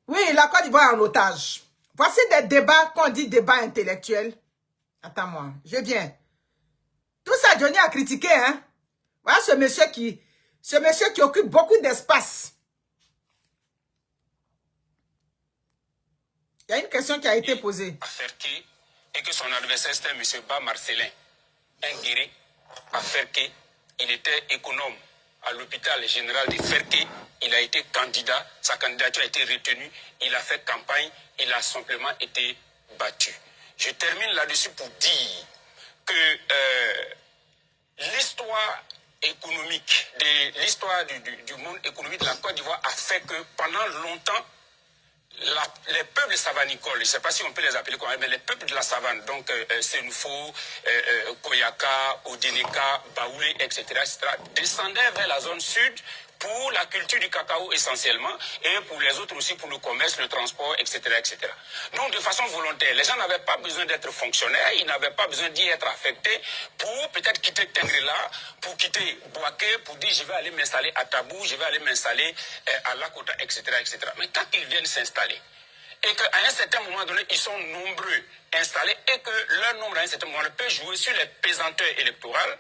Oui, la Côte d'Ivoire en otage. Voici des débats, qu'on dit débats intellectuels. Attends-moi, je viens. Tout ça, Johnny a critiqué, hein. Voilà ce monsieur qui occupe beaucoup d'espace. Il y a une question qui a été posée. Et que son adversaire, c'était M. Ba Marcelin, un guéri à Ferké. Il était économe à l'hôpital général de Ferké. Il a été candidat, sa candidature a été retenue. Il a fait campagne, il a simplement été battu. Je termine là-dessus pour dire que l'histoire économique, l'histoire du monde économique de la Côte d'Ivoire a fait que pendant longtemps, les peuples savanicoles, je ne sais pas si on peut les appeler comme ça, mais les peuples de la savane, donc Senufo, Koyaka, Odineka, Baoulé, etc., descendaient vers la zone sud pour la culture du cacao essentiellement, et pour les autres aussi pour le commerce, le transport, etc., etc. Donc de façon volontaire, les gens n'avaient pas besoin d'être fonctionnaires, ils n'avaient pas besoin d'y être affectés pour peut-être quitter Tengrela, pour quitter Boaké, pour dire je vais aller m'installer à Tabou, je vais aller m'installer à Lakota, etc., etc. Mais quand ils viennent s'installer, et qu'à un certain moment donné, ils sont nombreux installés, et que leur nombre à un certain moment donné peut jouer sur les pesanteurs électorales,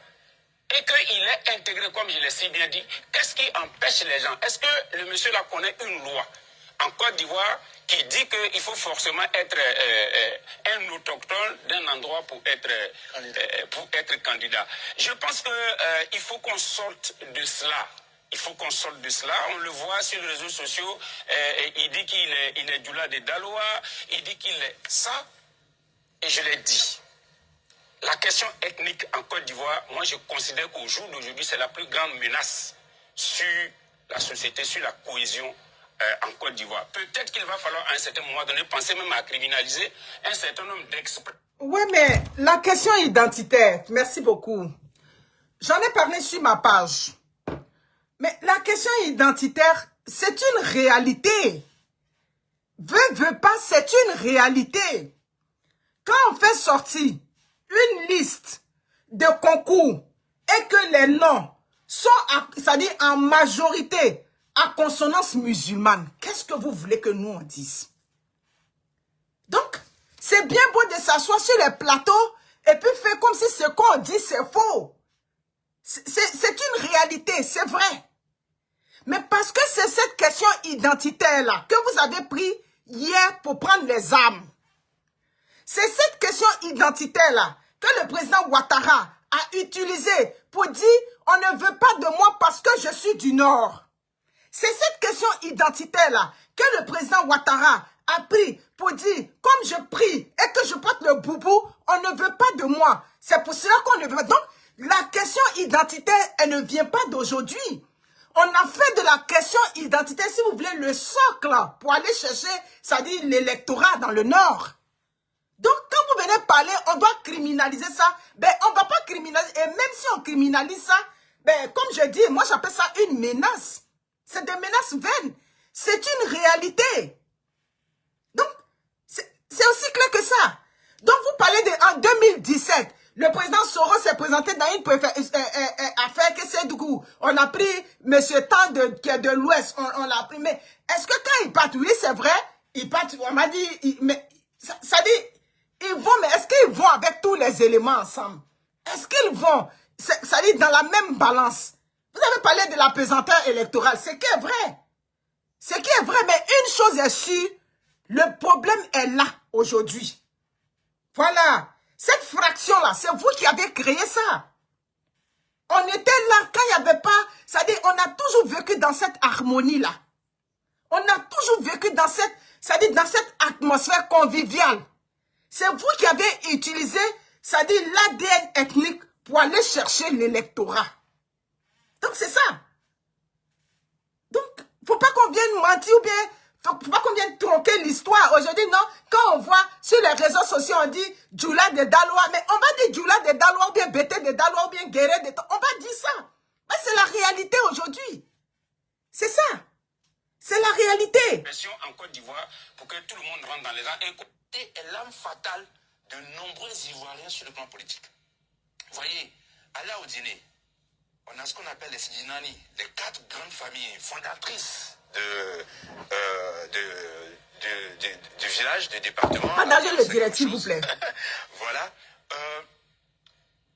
et qu'il est intégré, comme je l'ai si bien dit, qu'est-ce qui empêche les gens? Est-ce que le monsieur là connaît une loi en Côte d'Ivoire qui dit qu'il faut forcément être un autochtone d'un endroit pour être candidat? Je pense qu'il faut qu'on sorte de cela. Il faut qu'on sorte de cela. On le voit sur les réseaux sociaux. Il dit qu'il est Djoula de Daloa. Il dit qu'il est ça. Et je l'ai dit. La question ethnique en Côte d'Ivoire, moi je considère qu'au jour d'aujourd'hui, c'est la plus grande menace sur la société, sur la cohésion en Côte d'Ivoire. Peut-être qu'il va falloir à un certain moment donné penser même à criminaliser un certain nombre d'experts. Oui, mais la question identitaire, merci beaucoup. J'en ai parlé sur ma page. Mais la question identitaire, c'est une réalité. Veut pas, c'est une réalité. Quand on fait sortir une liste de concours et que les noms sont, c'est-à-dire en majorité, à consonance musulmane, qu'est-ce que vous voulez que nous on dise? Donc, c'est bien beau de s'asseoir sur les plateaux et puis faire comme si ce qu'on dit c'est faux. C'est une réalité, c'est vrai. Mais parce que c'est cette question identitaire-là que vous avez pris hier pour prendre les armes. C'est cette question identitaire-là que le président Ouattara a utilisée pour dire « on ne veut pas de moi parce que je suis du Nord ». C'est cette question identitaire-là que le président Ouattara a pris pour dire « comme je prie et que je porte le boubou, on ne veut pas de moi ». C'est pour cela qu'on ne veut pas. Donc, la question identitaire, elle ne vient pas d'aujourd'hui. On a fait de la question identitaire, si vous voulez, le socle pour aller chercher, c'est-à-dire l'électorat dans le Nord. Donc, quand vous venez parler, on doit criminaliser ça. Ben, on ne va pas criminaliser. Et même si on criminalise ça, ben, comme je dis, moi j'appelle ça une menace. C'est des menaces vaines. C'est une réalité. Donc, c'est aussi clair que ça. Donc, vous parlez de en 2017, le président Soro s'est présenté dans une affaire que c'est du coup. On a pris M. Tan qui est de l'Ouest, on l'a pris. Mais est-ce que quand il part, oui, c'est vrai, il part, on m'a dit, mais ça dit, ils vont, mais est-ce qu'ils vont avec tous les éléments ensemble? Est-ce qu'ils vont, ça dit, dans la même balance? Vous avez parlé de la pesanteur électorale, c'est qui est vrai. C'est qui est vrai, mais une chose est sûre, le problème est là aujourd'hui. Voilà. Cette fraction-là, c'est vous qui avez créé ça. On était là quand il n'y avait pas... C'est-à-dire, on a toujours vécu dans cette harmonie-là. On a toujours vécu dans cette... C'est-à-dire, dans cette atmosphère conviviale. C'est vous qui avez utilisé, c'est-à-dire, l'ADN ethnique pour aller chercher l'électorat. Donc, c'est ça. Donc, il ne faut pas qu'on vienne mentir ou bien... Faut pas qu'on vienne tronquer l'histoire. Aujourd'hui, non, quand on voit sur les réseaux sociaux, on dit Djoula de Daloa, mais on va dire Djoula de Daloa ou bien Bété de Daloa ou bien Guéré de... On va dire ça. Mais c'est la réalité aujourd'hui. C'est ça. C'est la réalité. En Côte d'Ivoire, pour que tout le monde rentre dans les rangs. Et côté est l'âme fatale de nombreux Ivoiriens sur le plan politique. Vous voyez, allez au dîner, on a ce qu'on appelle les Sidinani, les 4 grandes familles fondatrices du village, du département. Partagez le direct, s'il vous plaît. Voilà.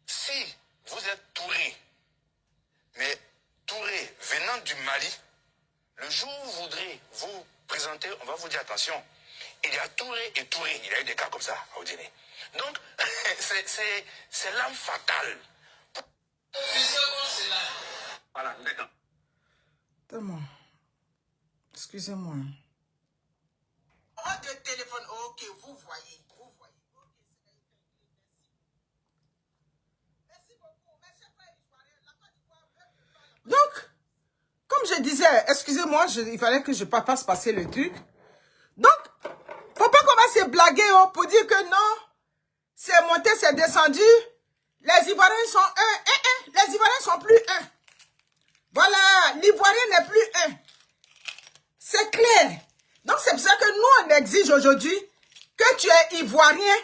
Si vous êtes Touré, mais Touré venant du Mali, le jour où vous voudrez vous présenter, on va vous dire attention, il y a Touré et Touré. Il y a eu des cas comme ça au dîner. Donc, c'est l'âme fatale. Voilà, d'accord. Tellement. Excusez-moi. De téléphone, ok, vous voyez. comme je disais, excusez-moi, il fallait que je fasse passer le truc. Donc, faut pas commencer à blaguer oh, pour dire que non, c'est monté, c'est descendu. Les Ivoiriens sont un. Les Ivoiriens sont plus un. Voilà, l'Ivoirien n'est plus un. C'est clair. Donc, c'est pour ça que nous, on exige aujourd'hui que tu es Ivoirien,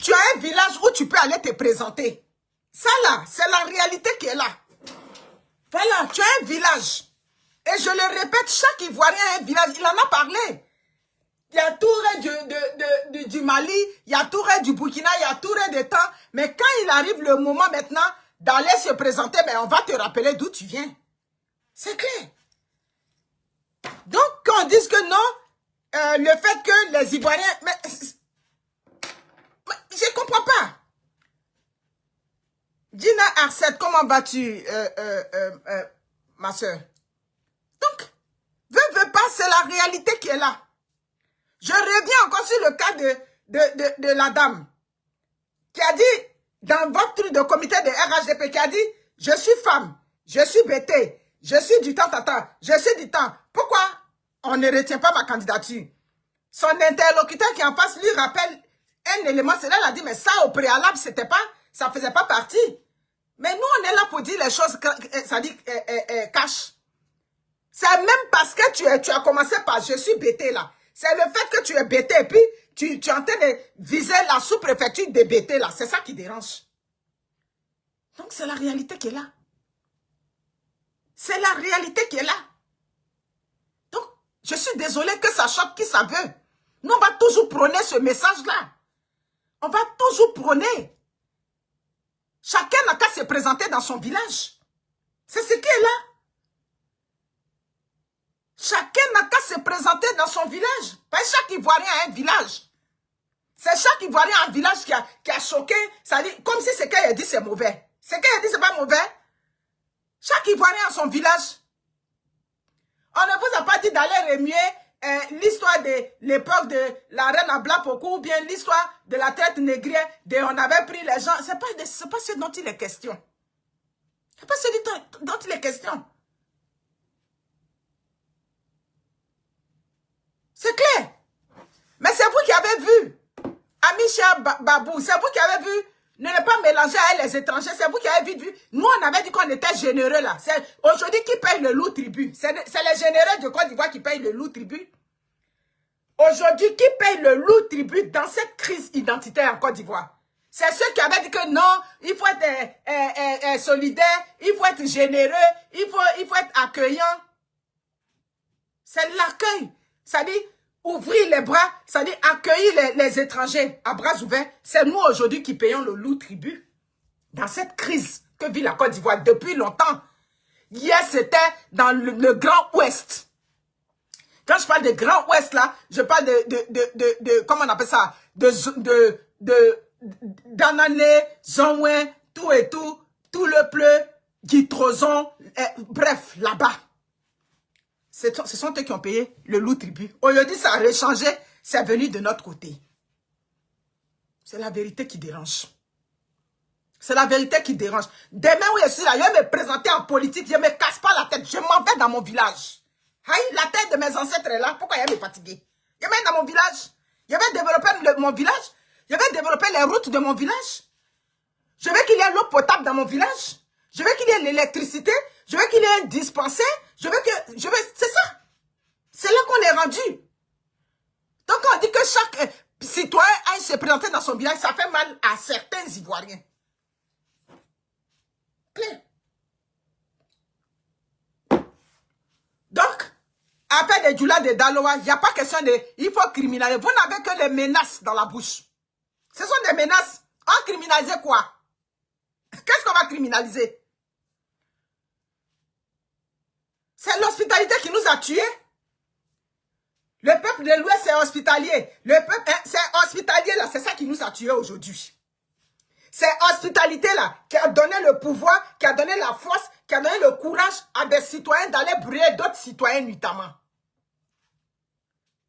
tu as un village où tu peux aller te présenter. Ça là, c'est la réalité qui est là. Voilà, tu as un village. Et je le répète, chaque Ivoirien a un village. Il en a parlé. Il y a Touré du Mali, il y a Touré du Burkina, il y a Touré de temps. Mais quand il arrive le moment maintenant d'aller se présenter, mais on va te rappeler d'où tu viens. C'est clair. Donc, quand on dit que non, le fait que les Ivoiriens... Mais je ne comprends pas. Gina Arcette, comment vas-tu, ma soeur? Donc, veux pas, c'est la réalité qui est là. Je reviens encore sur le cas de la dame qui a dit, dans votre truc de comité de RHDP, qui a dit, je suis femme, je suis bêtée, je suis du temps, je suis du temps. Pourquoi on ne retient pas ma candidature? Son interlocuteur qui en face lui rappelle un élément, c'est là, elle a dit, mais ça au préalable, c'était pas, ça faisait pas partie. Mais nous, on est là pour dire les choses, ça dit cash. C'est même parce que tu as commencé par je suis bêtée là. C'est le fait que tu es bêté et puis tu es en train de viser la sous-préfecture de bêté là. C'est ça qui dérange. Donc c'est la réalité qui est là. C'est la réalité qui est là. Donc je suis désolée que ça choque qui ça veut. Nous on va toujours prôner ce message là. On va toujours prôner. Chacun n'a qu'à se présenter dans son village. C'est ce qui est là. Chacun n'a qu'à se présenter dans son village. Pas chaque Ivoirien a un village. C'est chaque Ivoirien a un village qui a choqué. Ça dit, comme si ce qu'elle a dit c'est mauvais. Ce qu'elle a dit c'est pas mauvais. Chaque Ivoirien a son village. On ne vous a pas dit d'aller remuer l'histoire de l'époque de la reine à Blapokou ou bien l'histoire de la traite négrière on avait pris les gens. C'est pas ce dont il est question. C'est pas ce dont il est question. C'est clair. Mais c'est vous qui avez vu. Amicha Babou, c'est vous qui avez vu. Ne pas mélanger avec les étrangers. C'est vous qui avez vu. Nous, on avait dit qu'on était généreux là. Aujourd'hui, qui paye le loup tribut? C'est les généreux de Côte d'Ivoire qui payent le loup tribut. Aujourd'hui, qui paye le loup tribut dans cette crise identitaire en Côte d'Ivoire? C'est ceux qui avaient dit que non, il faut être solidaire, il faut être généreux, il faut être accueillant. C'est l'accueil. Ça dit ouvrir les bras, ça dit accueillir les étrangers à bras ouverts. C'est nous aujourd'hui qui payons le loup tribut. Dans cette crise que vit la Côte d'Ivoire depuis longtemps. Hier, c'était dans le Grand Ouest. Quand je parle de Grand Ouest, là, je parle de comment on appelle ça? D'Anané, Zonwen, tout et tout le pleu, Guitrozon, bref, là-bas. Ce sont eux qui ont payé le loup tribut. Aujourd'hui, ça a rechangé, c'est venu de notre côté. C'est la vérité qui dérange. C'est la vérité qui dérange. Demain où je suis là, je vais me présenter en politique, je ne me casse pas la tête, je m'en vais dans mon village. La tête de mes ancêtres est là, pourquoi je vais me fatiguer? Je vais dans mon village, je vais développer mon village, je vais développer les routes de mon village. Je veux qu'il y ait l'eau potable dans mon village. Je veux qu'il y ait l'électricité. Je veux qu'il y ait un dispensaire. C'est ça. C'est là qu'on est rendu. Donc on dit que chaque citoyen aille se présenter dans son village, ça fait mal à certains Ivoiriens. Clair. Donc, après des Djoula de Daloa, il n'y a pas question de... Il faut criminaliser. Vous n'avez que les menaces dans la bouche. Ce sont des menaces. On criminalise quoi? Qu'est-ce qu'on va criminaliser? C'est l'hospitalité qui nous a tués. Le peuple de l'Ouest, c'est hospitalier. Le peuple, c'est hospitalier, là. C'est ça qui nous a tués aujourd'hui. C'est hospitalité, là, qui a donné le pouvoir, qui a donné la force, qui a donné le courage à des citoyens d'aller brûler d'autres citoyens, notamment.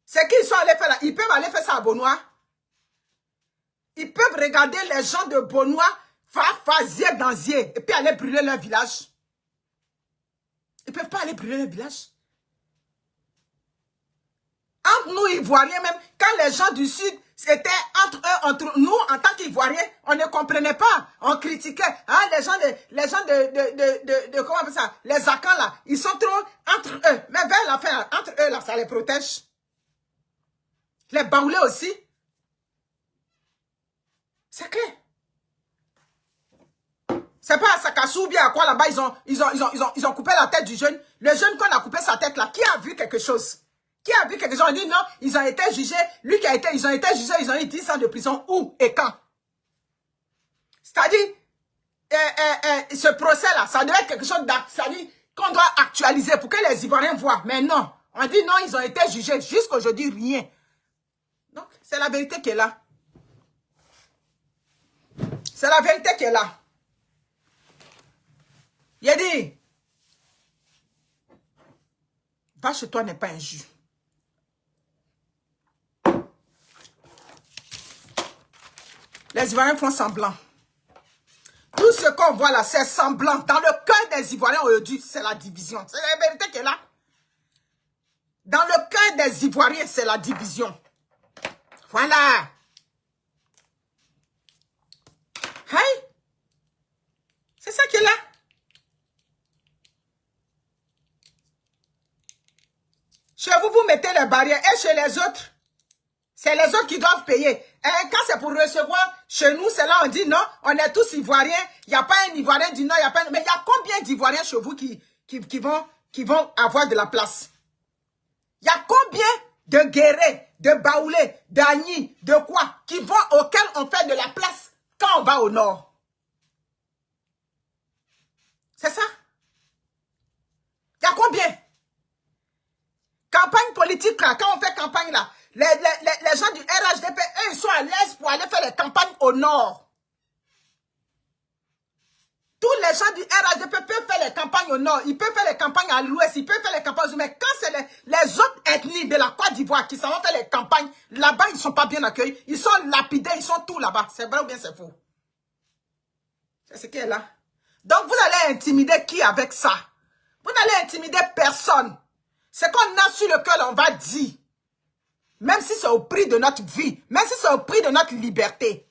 C'est qu'ils sont allés faire là. Ils peuvent aller faire ça à Bonois. Ils peuvent regarder les gens de Bonois, zier dans zier, et puis aller brûler leur village. Ils ne peuvent pas aller brûler le village. Entre nous, Ivoiriens même, quand les gens du Sud, c'était entre nous, en tant qu'Ivoiriens, on ne comprenait pas. On critiquait. Hein, les gens de comment on appelle ça, les Akans là, ils sont trop entre eux. Mais vers la fin, entre eux là, ça les protège. Les Baoulés aussi. C'est clair. C'est pas à Sakassou ou bien à quoi là-bas, ils ont coupé la tête du jeune. Le jeune qu'on a coupé sa tête là, qui a vu quelque chose? Qui a vu quelque chose? On dit non, ils ont été jugés. Lui qui a été, ils ont été jugés, ils ont eu 10 ans de prison. Où et quand? C'est-à-dire, ce procès-là, ça doit être quelque chose qu'on doit actualiser pour que les Ivoiriens voient. Mais non, on dit non, ils ont été jugés. Jusqu'aujourd'hui, rien. Donc, c'est la vérité qui est là. C'est la vérité qui est là. Il a dit, va chez toi n'est pas un jus. Les Ivoiriens font semblant. Tout ce qu'on voit là, c'est semblant. Dans le cœur des Ivoiriens aujourd'hui, c'est la division. C'est la vérité qui est là. Dans le cœur des Ivoiriens, c'est la division. Voilà. Hey. C'est ça qui est là. Chez vous, vous mettez les barrières. Et chez les autres, c'est les autres qui doivent payer. Et quand c'est pour recevoir, chez nous, c'est là on dit non, on est tous Ivoiriens. Il n'y a pas un Ivoirien du Nord, il n'y a pas un... Mais il y a combien d'Ivoiriens chez vous qui vont avoir de la place? Il y a combien de Guérés, de Baoulés, d'Agni, de quoi, auxquels on fait de la place quand on va au Nord? C'est ça? Il y a combien? Campagne politique, là, quand on fait campagne, là, les gens du RHDP, eux, ils sont à l'aise pour aller faire les campagnes au Nord. Tous les gens du RHDP peuvent faire les campagnes au Nord. Ils peuvent faire les campagnes à l'Ouest. Ils peuvent faire les campagnes au Sud. Mais quand c'est les autres ethnies de la Côte d'Ivoire qui s'en vont faire les campagnes, là-bas, ils ne sont pas bien accueillis. Ils sont lapidés, ils sont tout là-bas. C'est vrai ou bien c'est faux? C'est ce qui est là. Donc, vous allez intimider qui avec ça? Vous n'allez intimider personne. C'est qu'on a sur le cœur, on va dire. Même si c'est au prix de notre vie. Même si c'est au prix de notre liberté.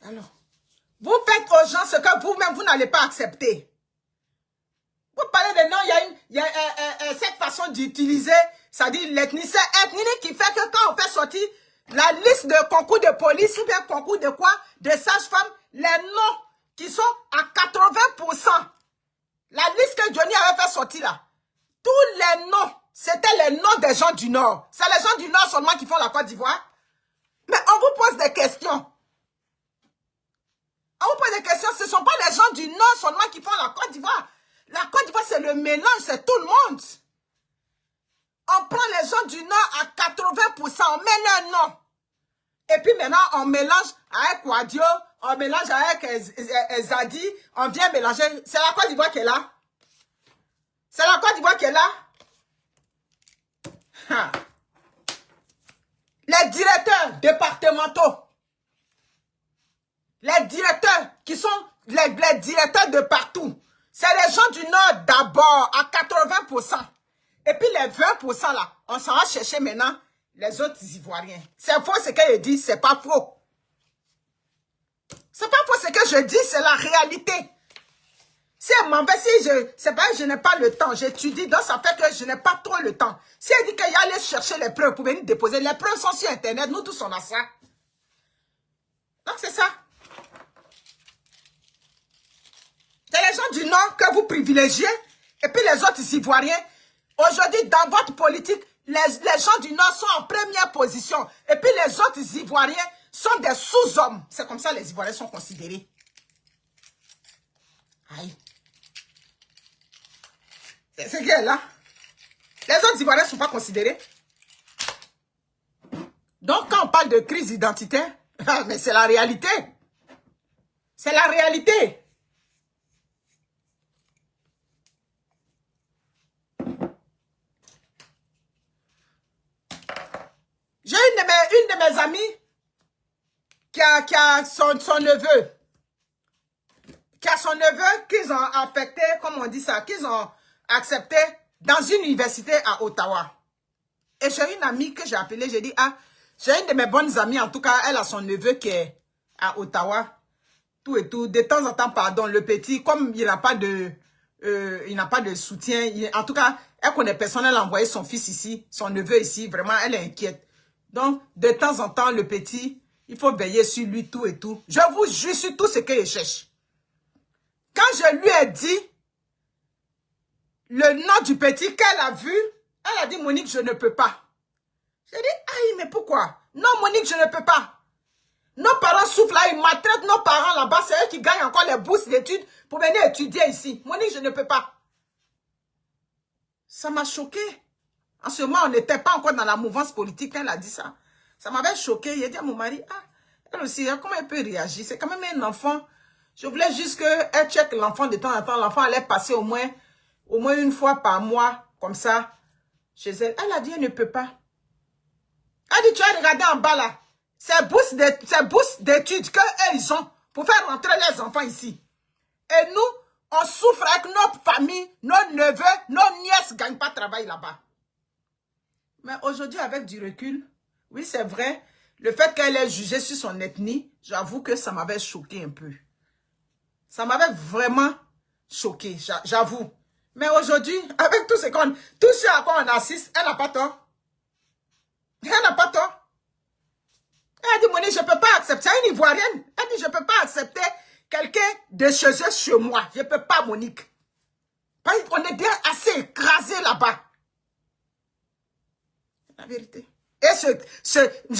Alors, vous faites aux gens ce que vous-même, vous n'allez pas accepter. Vous parlez de non, il y a cette façon d'utiliser, c'est-à-dire l'ethnie. C'est l'ethnie qui fait que quand on fait sortir la liste de concours de police ou bien concours de quoi, de sages-femmes, les noms qui sont à 80%. La liste que Johnny avait fait sortir là, tous les noms, c'était les noms des gens du Nord. C'est les gens du Nord seulement qui font la Côte d'Ivoire. Mais on vous pose des questions. On vous pose des questions, ce ne sont pas les gens du Nord seulement qui font la Côte d'Ivoire. La Côte d'Ivoire, c'est le mélange, c'est tout le monde. On prend les gens du Nord à 80%, on met leur nom. Et puis maintenant, on mélange avec Wadio, on mélange avec Zadi, on vient mélanger. C'est la Côte d'Ivoire qui est là. C'est la Côte d'Ivoire qui est là. Ha. Les directeurs départementaux, les directeurs qui sont les directeurs de partout, c'est les gens du Nord d'abord, à 80%. Et puis les 20% là, on s'en va chercher maintenant les autres Ivoiriens. C'est faux ce que je dis, c'est pas faux. C'est pas faux ce que je dis, c'est la réalité. Si elle m'en va, c'est pas que je n'ai pas le temps, j'étudie, donc ça fait que je n'ai pas trop le temps. Si elle dit qu'elle allait chercher les preuves pour venir déposer, les preuves sont sur Internet, nous tous on a ça. Donc c'est ça. C'est les gens du Nord que vous privilégiez, et puis les autres Ivoiriens. Aujourd'hui, dans votre politique, les gens du Nord sont en première position, et puis les autres Ivoiriens sont des sous-hommes. C'est comme ça les Ivoiriens sont considérés. Aïe. C'est ce qu'il y a là. Les autres Ivoiriens ne sont pas considérés. Donc, quand on parle de crise identitaire, mais c'est la réalité. C'est la réalité. J'ai une de mes amies qui a son neveu. Qui a son neveu qu'ils ont affecté, comme on dit ça, qu'ils ont accepté dans une université à Ottawa. Et j'ai une amie que j'ai appelée, j'ai dit, ah, j'ai une de mes bonnes amies, en tout cas, elle a son neveu qui est à Ottawa. Tout et tout. De temps en temps, pardon, le petit, comme il n'a pas de soutien, en tout cas, elle connaît personne, elle a envoyé son fils ici, son neveu ici, vraiment, elle est inquiète. Donc, de temps en temps, le petit, il faut veiller sur lui, tout et tout. Je vous jure sur tout ce qu'il cherche. Quand je lui ai dit le nom du petit qu'elle a vu, elle a dit, Monique, je ne peux pas. J'ai dit, aïe, mais pourquoi? Non, Monique, je ne peux pas. Nos parents souffrent là, ils maltraitent nos parents là-bas. C'est eux qui gagnent encore les bourses d'études pour venir étudier ici. Monique, je ne peux pas. Ça m'a choqué. En ce moment, on n'était pas encore dans la mouvance politique quand elle a dit ça. Ça m'avait choqué. Il a dit à mon mari, ah, elle aussi, comment elle peut réagir? C'est quand même un enfant. Je voulais juste qu'elle check l'enfant de temps en temps. L'enfant allait passer au moins une fois par mois, comme ça, chez elle. Elle a dit, elle ne peut pas. Elle dit, tu as regardé en bas là. C'est bourse d'études qu'eux, ils ont pour faire rentrer les enfants ici. Et nous, on souffre avec nos familles, nos neveux, nos nièces ne gagnent pas de travail là-bas. Mais aujourd'hui, avec du recul, oui, c'est vrai, le fait qu'elle ait jugé sur son ethnie, j'avoue que ça m'avait choqué un peu. Ça m'avait vraiment choqué, j'avoue. Mais aujourd'hui, avec tout ce à quoi on assiste, elle n'a pas tort. Elle n'a pas tort. Elle a dit, Monique, je ne peux pas accepter. C'est une Ivoirienne. Elle dit, je ne peux pas accepter quelqu'un de chez eux, chez moi. Je ne peux pas, Monique. On est bien assez écrasé là-bas. La vérité. Et elle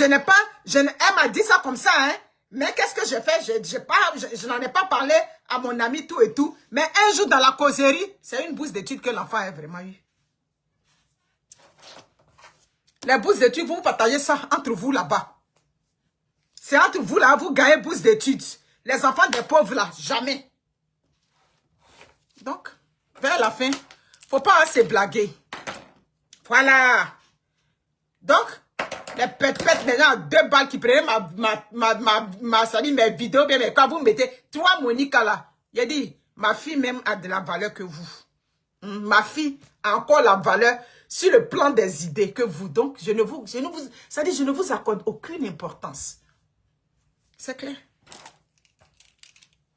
m'a dit ça comme ça, hein. Mais qu'est-ce que j'ai fait? Je n'en ai pas parlé à mon ami, tout et tout. Mais un jour dans la causerie, c'est une bourse d'études que l'enfant a vraiment eu. Les bourses d'études, vous partagez ça entre vous là-bas. C'est entre vous là, vous gagnez bourse d'études. Les enfants des pauvres là, jamais. Donc, vers la fin, il ne faut pas se blaguer. Voilà. Donc, les pètes maintenant, 2 balles qui prenaient mes vidéos, bien, mais quand vous mettez, toi, Monique là, il a dit, ma fille même a de la valeur que vous. Ma fille a encore la valeur sur le plan des idées que vous. Donc, je ne vous accorde aucune importance. C'est clair.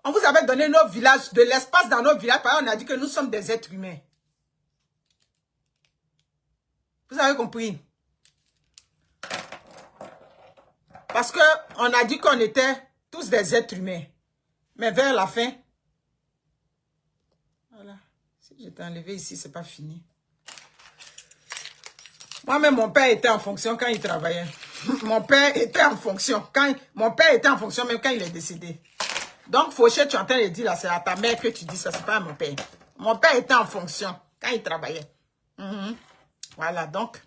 On vous avait donné nos villages, de l'espace dans nos villages. Par exemple, on a dit que nous sommes des êtres humains. Vous avez compris? Parce qu'on a dit qu'on était tous des êtres humains. Mais vers la fin, voilà. Si je t'ai enlevé ici, c'est pas fini. Moi-même, mon père était en fonction quand il travaillait. Mon père était en fonction. Mon père était en fonction même quand il est décédé. Donc, Fauché, tu es en train de dire là, c'est à ta mère que tu dis ça, c'est pas à mon père. Mon père était en fonction quand il travaillait. Voilà, donc,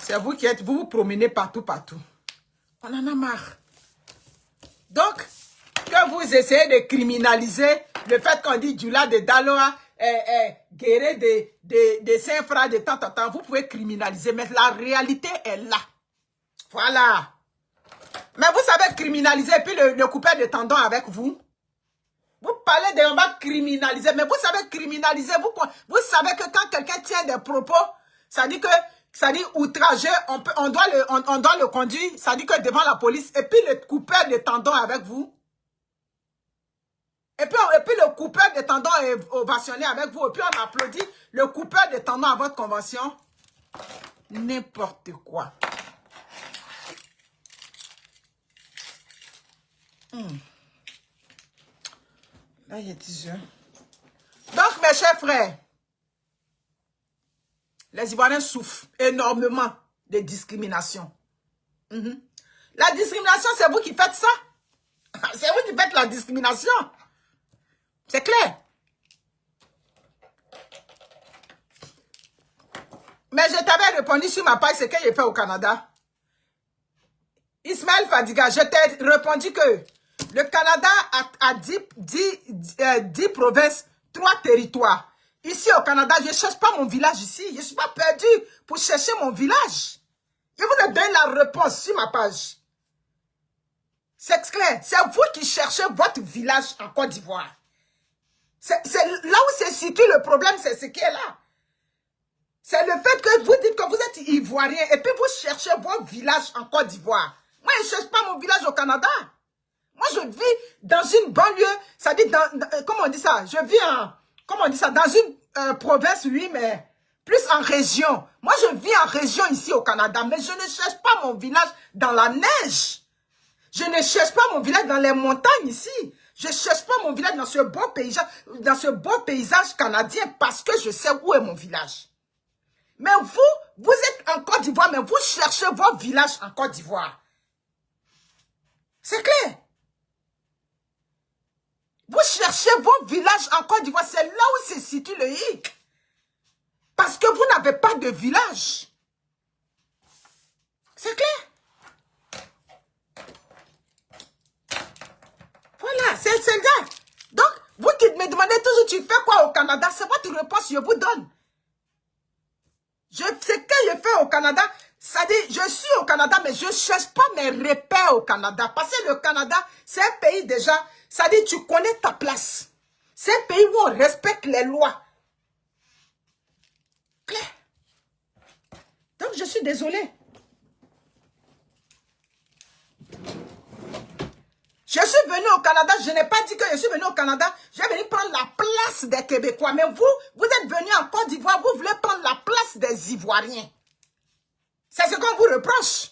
c'est vous qui êtes, vous promenez partout. On en a marre. Donc, que vous essayez de criminaliser le fait qu'on dit Djoula de Daloa, guérir des saints frères de temps en temps, vous pouvez criminaliser, mais la réalité est là. Voilà. Mais vous savez criminaliser, et puis le couper de tendons avec vous. Vous parlez de on va criminaliser, mais vous savez criminaliser, vous savez que quand quelqu'un tient des propos, ça dit outrageux, on doit le conduire, ça dit que devant la police, et puis le coupeur de tendons avec vous. Et puis le coupeur de tendons est ovationné avec vous, et puis on applaudit le coupeur de tendons à votre convention. N'importe quoi. Là, il est 10 heures. Donc, mes chers frères, les Ivoiriens souffrent énormément de discrimination. La discrimination, c'est vous qui faites ça. C'est vous qui faites la discrimination. C'est clair. Mais je t'avais répondu sur ma page ce que j'ai fait au Canada. Ismaël Fadiga, je t'ai répondu que le Canada a 10 provinces, 3 territoires. Ici au Canada, je ne cherche pas mon village ici. Je ne suis pas perdu pour chercher mon village. Je vous ai donné la réponse sur ma page. C'est clair. C'est vous qui cherchez votre village en Côte d'Ivoire. C'est là où se situe le problème, c'est ce qui est là. C'est le fait que vous dites que vous êtes ivoirien et puis vous cherchez votre village en Côte d'Ivoire. Moi, je ne cherche pas mon village au Canada. Moi, je vis dans une banlieue, ça dit comment on dit ça? Je vis en, comment on dit ça? Dans une province, oui, mais plus en région. Moi, je vis en région ici au Canada, mais je ne cherche pas mon village dans la neige. Je ne cherche pas mon village dans les montagnes ici. Je ne cherche pas mon village dans ce beau paysage canadien parce que je sais où est mon village. Mais vous êtes en Côte d'Ivoire, mais vous cherchez votre village en Côte d'Ivoire. C'est clair. Vous cherchez votre village en Côte d'Ivoire, c'est là où se situe le hic. Parce que vous n'avez pas de village. C'est clair. Voilà, c'est le gars. Donc, vous qui me demandez toujours, tu fais quoi au Canada? C'est votre réponse, je vous donne. Ce que je fais au Canada, ça dit, je suis au Canada, mais je ne cherche pas mes repères au Canada. Parce que le Canada, c'est un pays déjà, ça dit, tu connais ta place. C'est un pays où on respecte les lois. Claire. Donc, je suis désolée. Je suis venu au Canada, je n'ai pas dit que je suis venu au Canada, je vais venir prendre la place des Québécois. Mais vous êtes venu en Côte d'Ivoire, vous voulez prendre la place des Ivoiriens. C'est ce qu'on vous reproche.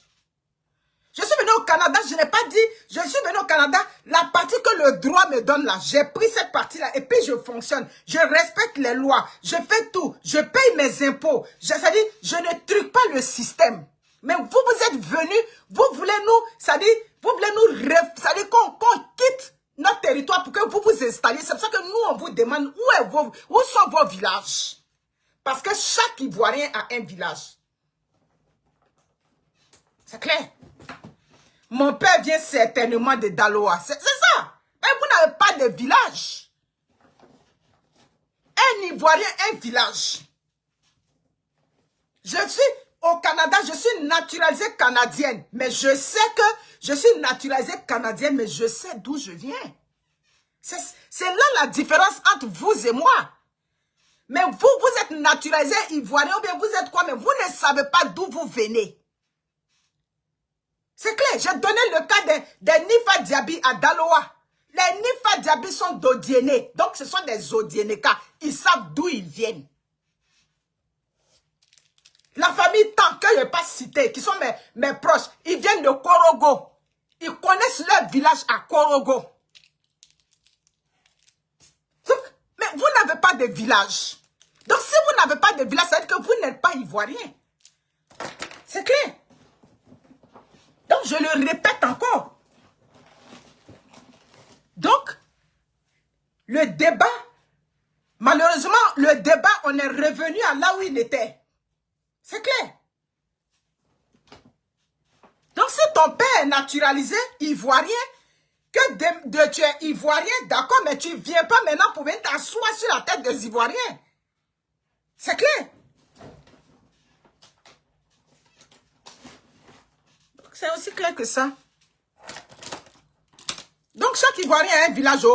Je suis venu au Canada, je n'ai pas dit, je suis venu au Canada, la partie que le droit me donne là, j'ai pris cette partie-là et puis je fonctionne. Je respecte les lois, je fais tout, je paye mes impôts. C'est-à-dire, je ne truque pas le système. Mais vous êtes venus, vous voulez nous, c'est-à-dire, vous voulez nous, c'est-à-dire qu'on quitte notre territoire pour que vous vous installiez. C'est pour ça que nous, on vous demande où sont vos villages. Parce que chaque Ivoirien a un village. C'est clair. Mon père vient certainement de Daloa. C'est ça. Mais vous n'avez pas de village. Un Ivoirien, un village. Je suis au Canada, je suis naturalisée canadienne. Mais je sais que je suis naturalisée canadienne, mais je sais d'où je viens. C'est là la différence entre vous et moi. Mais vous êtes naturalisé ivoirien ou bien vous êtes quoi, mais vous ne savez pas d'où vous venez. C'est clair, j'ai donné le cas des Nifa Diaby à Daloa. Les Nifa Diaby sont d'Odiéné, donc ce sont des Odiénékas. Ils savent d'où ils viennent. La famille Tan, que je n'ai pas cité, qui sont mes proches, ils viennent de Korogo. Ils connaissent leur village à Korogo. Mais vous n'avez pas de village. Donc si vous n'avez pas de village, ça veut dire que vous n'êtes pas ivoirien. C'est clair. Donc je le répète encore. Donc, le débat, malheureusement, le débat, on est revenu à là où il était. C'est clair. Donc si ton père est naturalisé ivoirien, que tu es ivoirien, d'accord, mais tu ne viens pas maintenant pour venir t'asseoir sur la tête des Ivoiriens. C'est clair. C'est aussi clair que ça. Donc chaque Ivoirien a un village.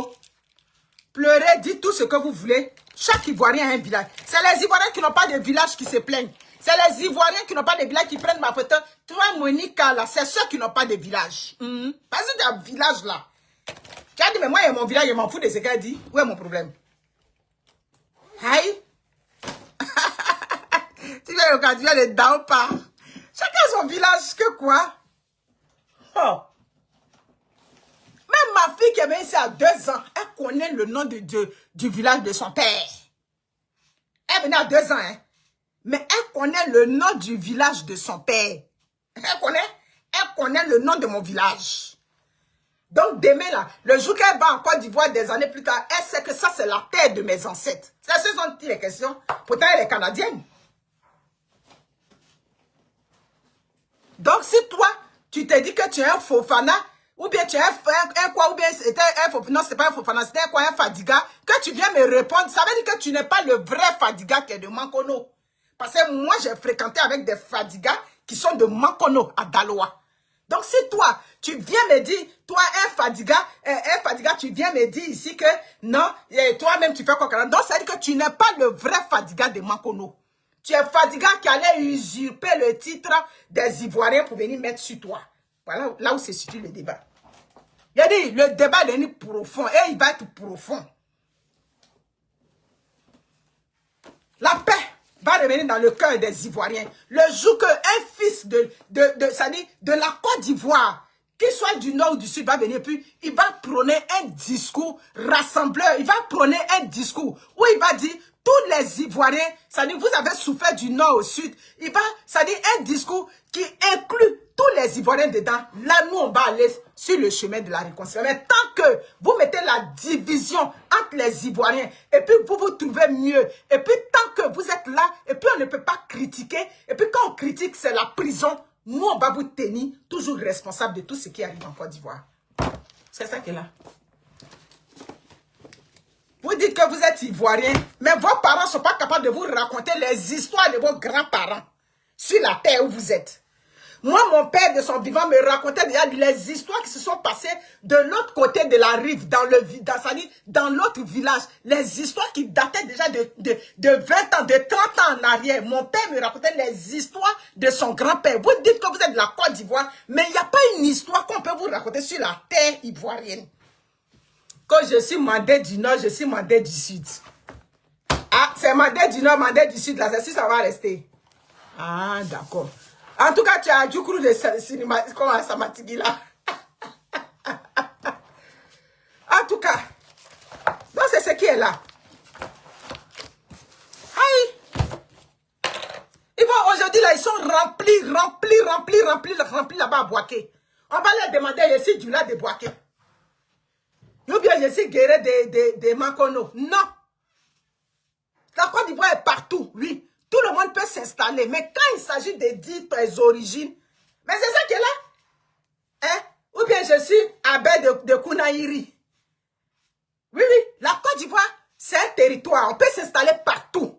Pleurez, dites tout ce que vous voulez. Chaque Ivoirien a un village. C'est les Ivoiriens qui n'ont pas de village qui se plaignent. C'est les Ivoiriens qui n'ont pas de village qui prennent ma photo. Toi, Monica, là, c'est ceux qui n'ont pas de village. Parce que tu as un village là. Tu as dit, mais moi, il y a mon village, je m'en fous de ce qu'elle dit. Où est mon problème? Aïe. Tu viens au Canada, les dents pas. Chacun a son village, que quoi? Oh. Même ma fille qui est venue ici à 2 ans, elle connaît le nom du village de son père. Elle venait à 2 ans, hein. Mais elle connaît le nom du village de son père. Elle connaît le nom de mon village. Donc demain, là, le jour qu'elle va en Côte d'Ivoire des années plus tard, elle sait que ça, c'est la terre de mes ancêtres. Ça, ce sont les questions. Pourtant, elle est canadienne. Donc, si toi, tu te dis que tu es un Fofana, ou bien tu es un quoi, ou bien c'était un Fofana, non, c'est pas un Fofana, c'était un quoi, un Fadiga, que tu viens me répondre, ça veut dire que tu n'es pas le vrai Fadiga qui est de Mankono. Parce que moi, j'ai fréquenté avec des Fadigas qui sont de Mankono à Daloa. Donc, si toi, tu viens me dire, toi, un Fadiga, tu viens me dire ici que non, toi-même, tu fais quoi? Donc, ça veut dire que tu n'es pas le vrai Fadiga de Mankono. Tu es Fadiga qui allait usurper le titre des Ivoiriens pour venir mettre sur toi. Voilà là où se situe le débat. Il a dit, le débat est profond et il va être profond. La paix va revenir dans le cœur des Ivoiriens. Le jour qu'un fils de la Côte d'Ivoire, qu'il soit du nord ou du sud, va venir, puis il va prôner un discours rassembleur. Il va prôner un discours où il va dire, tous les Ivoiriens, c'est-à-dire vous avez souffert du nord au sud. Il va, c'est-à-dire un discours qui inclut tous les Ivoiriens dedans. Là, nous, on va aller sur le chemin de la réconciliation. Mais tant que vous mettez la division entre les Ivoiriens, et puis vous vous trouvez mieux, et puis tant que vous êtes là, et puis on ne peut pas critiquer, et puis quand on critique, c'est la prison, nous, on va vous tenir toujours responsable de tout ce qui arrive en Côte d'Ivoire. C'est ça qui est là. Vous dites que vous êtes Ivoirien, mais vos parents ne sont pas capables de vous raconter les histoires de vos grands-parents sur la terre où vous êtes. Moi, mon père de son vivant me racontait déjà les histoires qui se sont passées de l'autre côté de la rive, dans l'autre village. Les histoires qui dataient déjà de 20 ans, de 30 ans en arrière. Mon père me racontait les histoires de son grand-père. Vous dites que vous êtes de la Côte d'Ivoire, mais il n'y a pas une histoire qu'on peut vous raconter sur la terre ivoirienne. Quand je suis Mandé du Nord, je suis Mandé du Sud. Ah, c'est Mandé du Nord, Mandé du Sud, là, c'est si ça va rester. Ah, d'accord. En tout cas, tu as du crew de cinéma, comment ça m'a dit là. En tout cas, donc c'est ce qui est là. Aïe. Ils vont aujourd'hui là, ils sont remplis là-bas à Boaké. On va leur demander, je suis du là de Boaké. Ou bien je suis guéri de Mankono. Non. La Côte d'Ivoire est partout, oui. Tout le monde peut s'installer. Mais quand il s'agit de dire tes origines, mais c'est ça qui est là. Hein? Ou bien je suis abbé de Kounaïri. Oui, oui. La Côte d'Ivoire, c'est un territoire. On peut s'installer partout.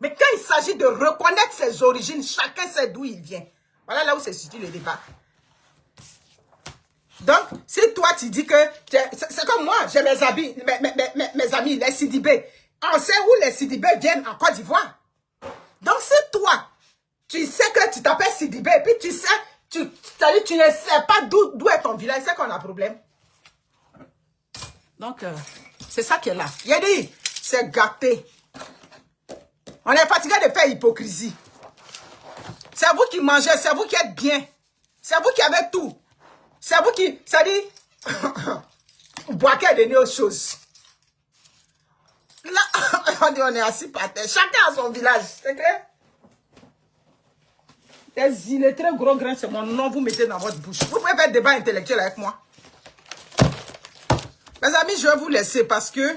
Mais quand il s'agit de reconnaître ses origines, chacun sait d'où il vient. Voilà là où se situe le débat. Donc, si toi tu dis que, c'est comme moi, j'ai mes amis, les Sidibé. On sait où les Sidibé viennent en Côte d'Ivoire. Donc, si toi, tu sais que tu t'appelles Sidibé, et puis tu sais, tu ne sais pas d'où est ton village, c'est qu'on a un problème. Donc, c'est ça qui est là. Il a dit, c'est gâté. On est fatigué de faire hypocrisie. C'est vous qui mangez, c'est vous qui êtes bien. C'est vous qui avez tout. C'est vous qui, ça dit, Boaké a donné autre chose. Là, on est assis par terre. Chacun a son village, c'est clair? Les illettrés gros grains, c'est mon nom, vous mettez dans votre bouche. Vous pouvez faire débat intellectuel avec moi. Mes amis, je vais vous laisser parce que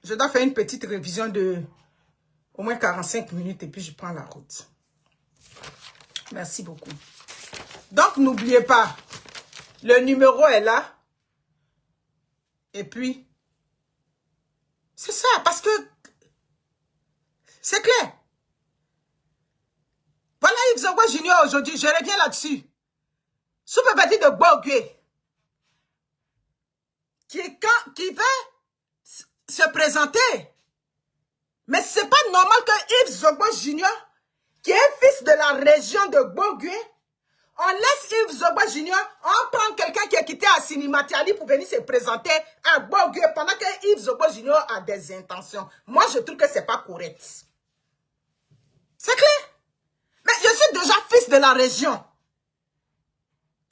je dois faire une petite révision de au moins 45 minutes et puis je prends la route. Merci beaucoup. Donc, n'oubliez pas, le numéro est là. Et puis, c'est ça, parce que c'est clair. Voilà Yves Zogwa Junior aujourd'hui, je reviens là-dessus. Soupepeti de Bogué, qui va se présenter. Mais c'est pas normal que Yves Zogwa Junior, qui est fils de la région de Bogué, on laisse Yves Zogwa Junior, on prend quelqu'un qui est quitté à Sinimatiali pour venir se présenter à Bogué pendant que Yves Zogwa Junior a des intentions. Moi, je trouve que c'est pas correct. C'est clair? Mais je suis déjà fils de la région.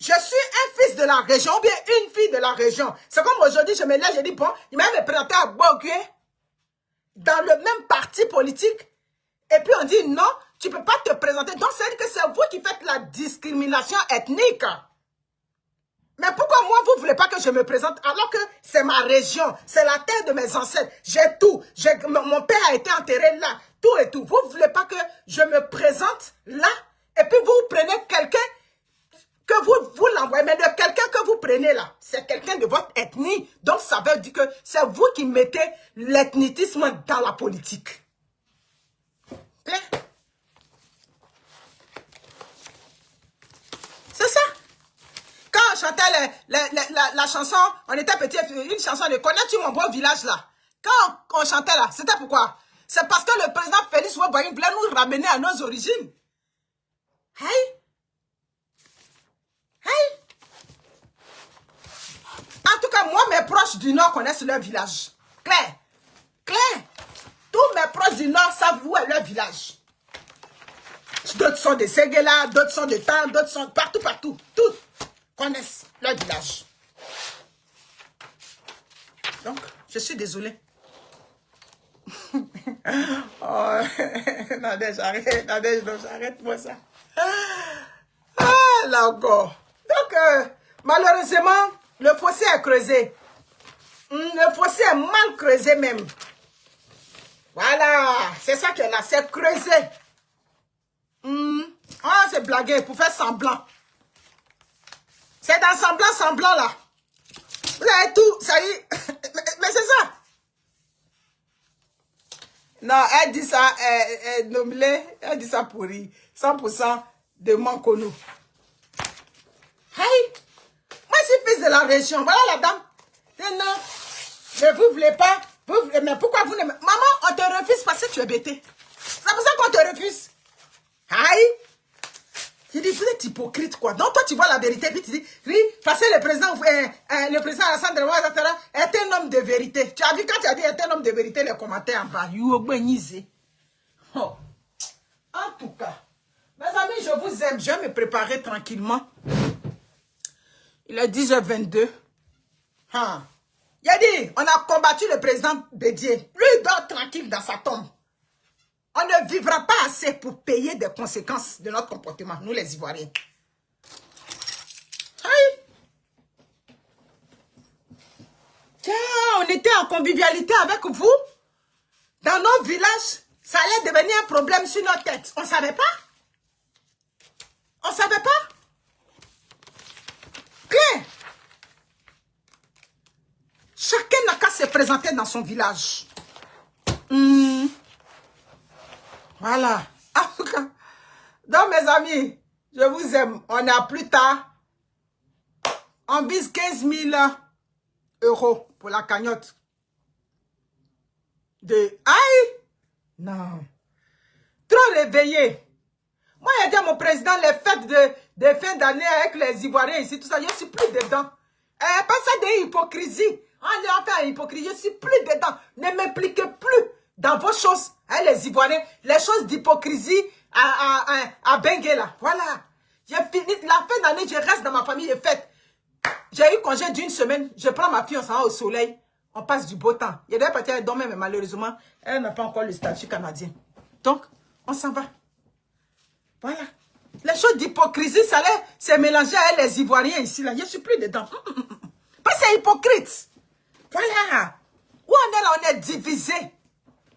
Je suis un fils de la région ou bien une fille de la région. C'est comme aujourd'hui, je me lève, je dis, bon, il m'a présenté à Bogué dans le même parti politique. Et puis on dit, non, tu ne peux pas te présenter. Donc, c'est-à-dire que c'est vous qui faites la discrimination ethnique. Mais pourquoi moi, vous ne voulez pas que je me présente alors que c'est ma région, c'est la terre de mes ancêtres. J'ai tout. Mon père a été enterré là, tout et tout. Vous ne voulez pas que je me présente là et puis vous prenez quelqu'un que vous l'envoyez, mais de quelqu'un que vous prenez là, c'est quelqu'un de votre ethnie. Donc, ça veut dire que c'est vous qui mettez l'ethnicisme dans la politique. Clair? C'est ça. Quand on chantait la chanson, on était petit, une chanson de Connais-tu mon beau village là? Quand on chantait là, c'était pourquoi? C'est parce que le président Félix Houphouët-Boigny voulait nous ramener à nos origines. Hey! Hey! En tout cas, moi, mes proches du Nord connaissent leur village. Claire. Claire. Tous mes proches du Nord savent où est leur village. D'autres sont de Séguéla, d'autres sont de Tan, d'autres sont partout, partout. Tous connaissent leur village. Donc, je suis désolée. Oh, Nadège, j'arrête. Nadège, j'arrête moi ça. Ah, là encore. Donc, malheureusement, le fossé est creusé. Le fossé est mal creusé même. Voilà, c'est ça qu'elle a, c'est creusé. Ah, c'est blagué pour faire semblant. C'est dans semblant là. Vous avez tout, ça y est. Mais c'est ça. Non, elle dit ça, elle dit ça pourri. 100% de Mankono. Hey, moi je suis fils de la région. Voilà la dame. Non, mais vous voulez pas. Mais pourquoi vous ne... Maman, on te refuse parce que tu es bêté. C'est pour ça qu'on te refuse. Aïe. Je dis, vous êtes hypocrite quoi. Donc toi tu vois la vérité, puis tu dis, oui, parce que le président Alassane Ouattara est un homme de vérité. Tu as vu quand tu as dit est un homme de vérité, les commentaires en bas. Oh. En tout cas, mes amis, je vous aime. Je vais me préparer tranquillement. Il est 10h22. Il a dit, on a combattu le président Bédié. Lui, il dort tranquille dans sa tombe. On ne vivra pas assez pour payer des conséquences de notre comportement, nous les Ivoiriens. Aïe. Tiens, on était en convivialité avec vous. Dans nos villages, ça allait devenir un problème sur notre tête. On ne savait pas. On ne savait pas. Claire. Chacun n'a qu'à se présenter dans son village. Voilà. En tout cas, donc mes amis, je vous aime. On a plus tard. On vise 15 000 € pour la cagnotte. De... Aïe! Non. Trop réveillé. Moi, j'ai dit à mon président, les fêtes de fin d'année avec les Ivoiriens ici, tout ça, je ne suis plus dedans. Pas ça de hypocrisie. On est en fait hypocrisie, je ne suis plus dedans. Ne m'impliquez plus dans vos choses, hein, les Ivoiriens, les choses d'hypocrisie à Benguela. Voilà. J'ai fini la fin d'année, je reste dans ma famille et fête. J'ai eu congé d'une semaine, je prends ma fille, on s'en va au soleil, on passe du beau temps. Il y a des parties, elle dormait, mais malheureusement, elle n'a pas encore le statut canadien. Donc, on s'en va. Voilà. Les choses d'hypocrisie, ça s'est mélangé à les Ivoiriens ici, là. Je ne suis plus dedans. Parce que c'est hypocrite. Voilà. Où on est là, on est divisé.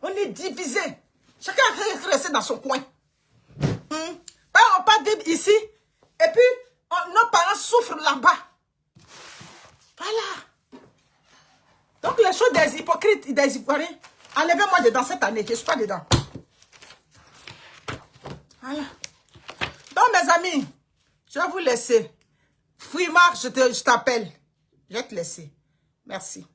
On est divisé. Chacun est resté dans son coin. On part vivre ici. Et puis, nos parents souffrent là-bas. Voilà. Donc, les choses des hypocrites, des Ivoiriens, enlevez-moi dedans cette année. Je ne suis pas dedans. Voilà. Donc, mes amis, je vais vous laisser. Fouimar, je t'appelle. Je vais te laisser. Merci.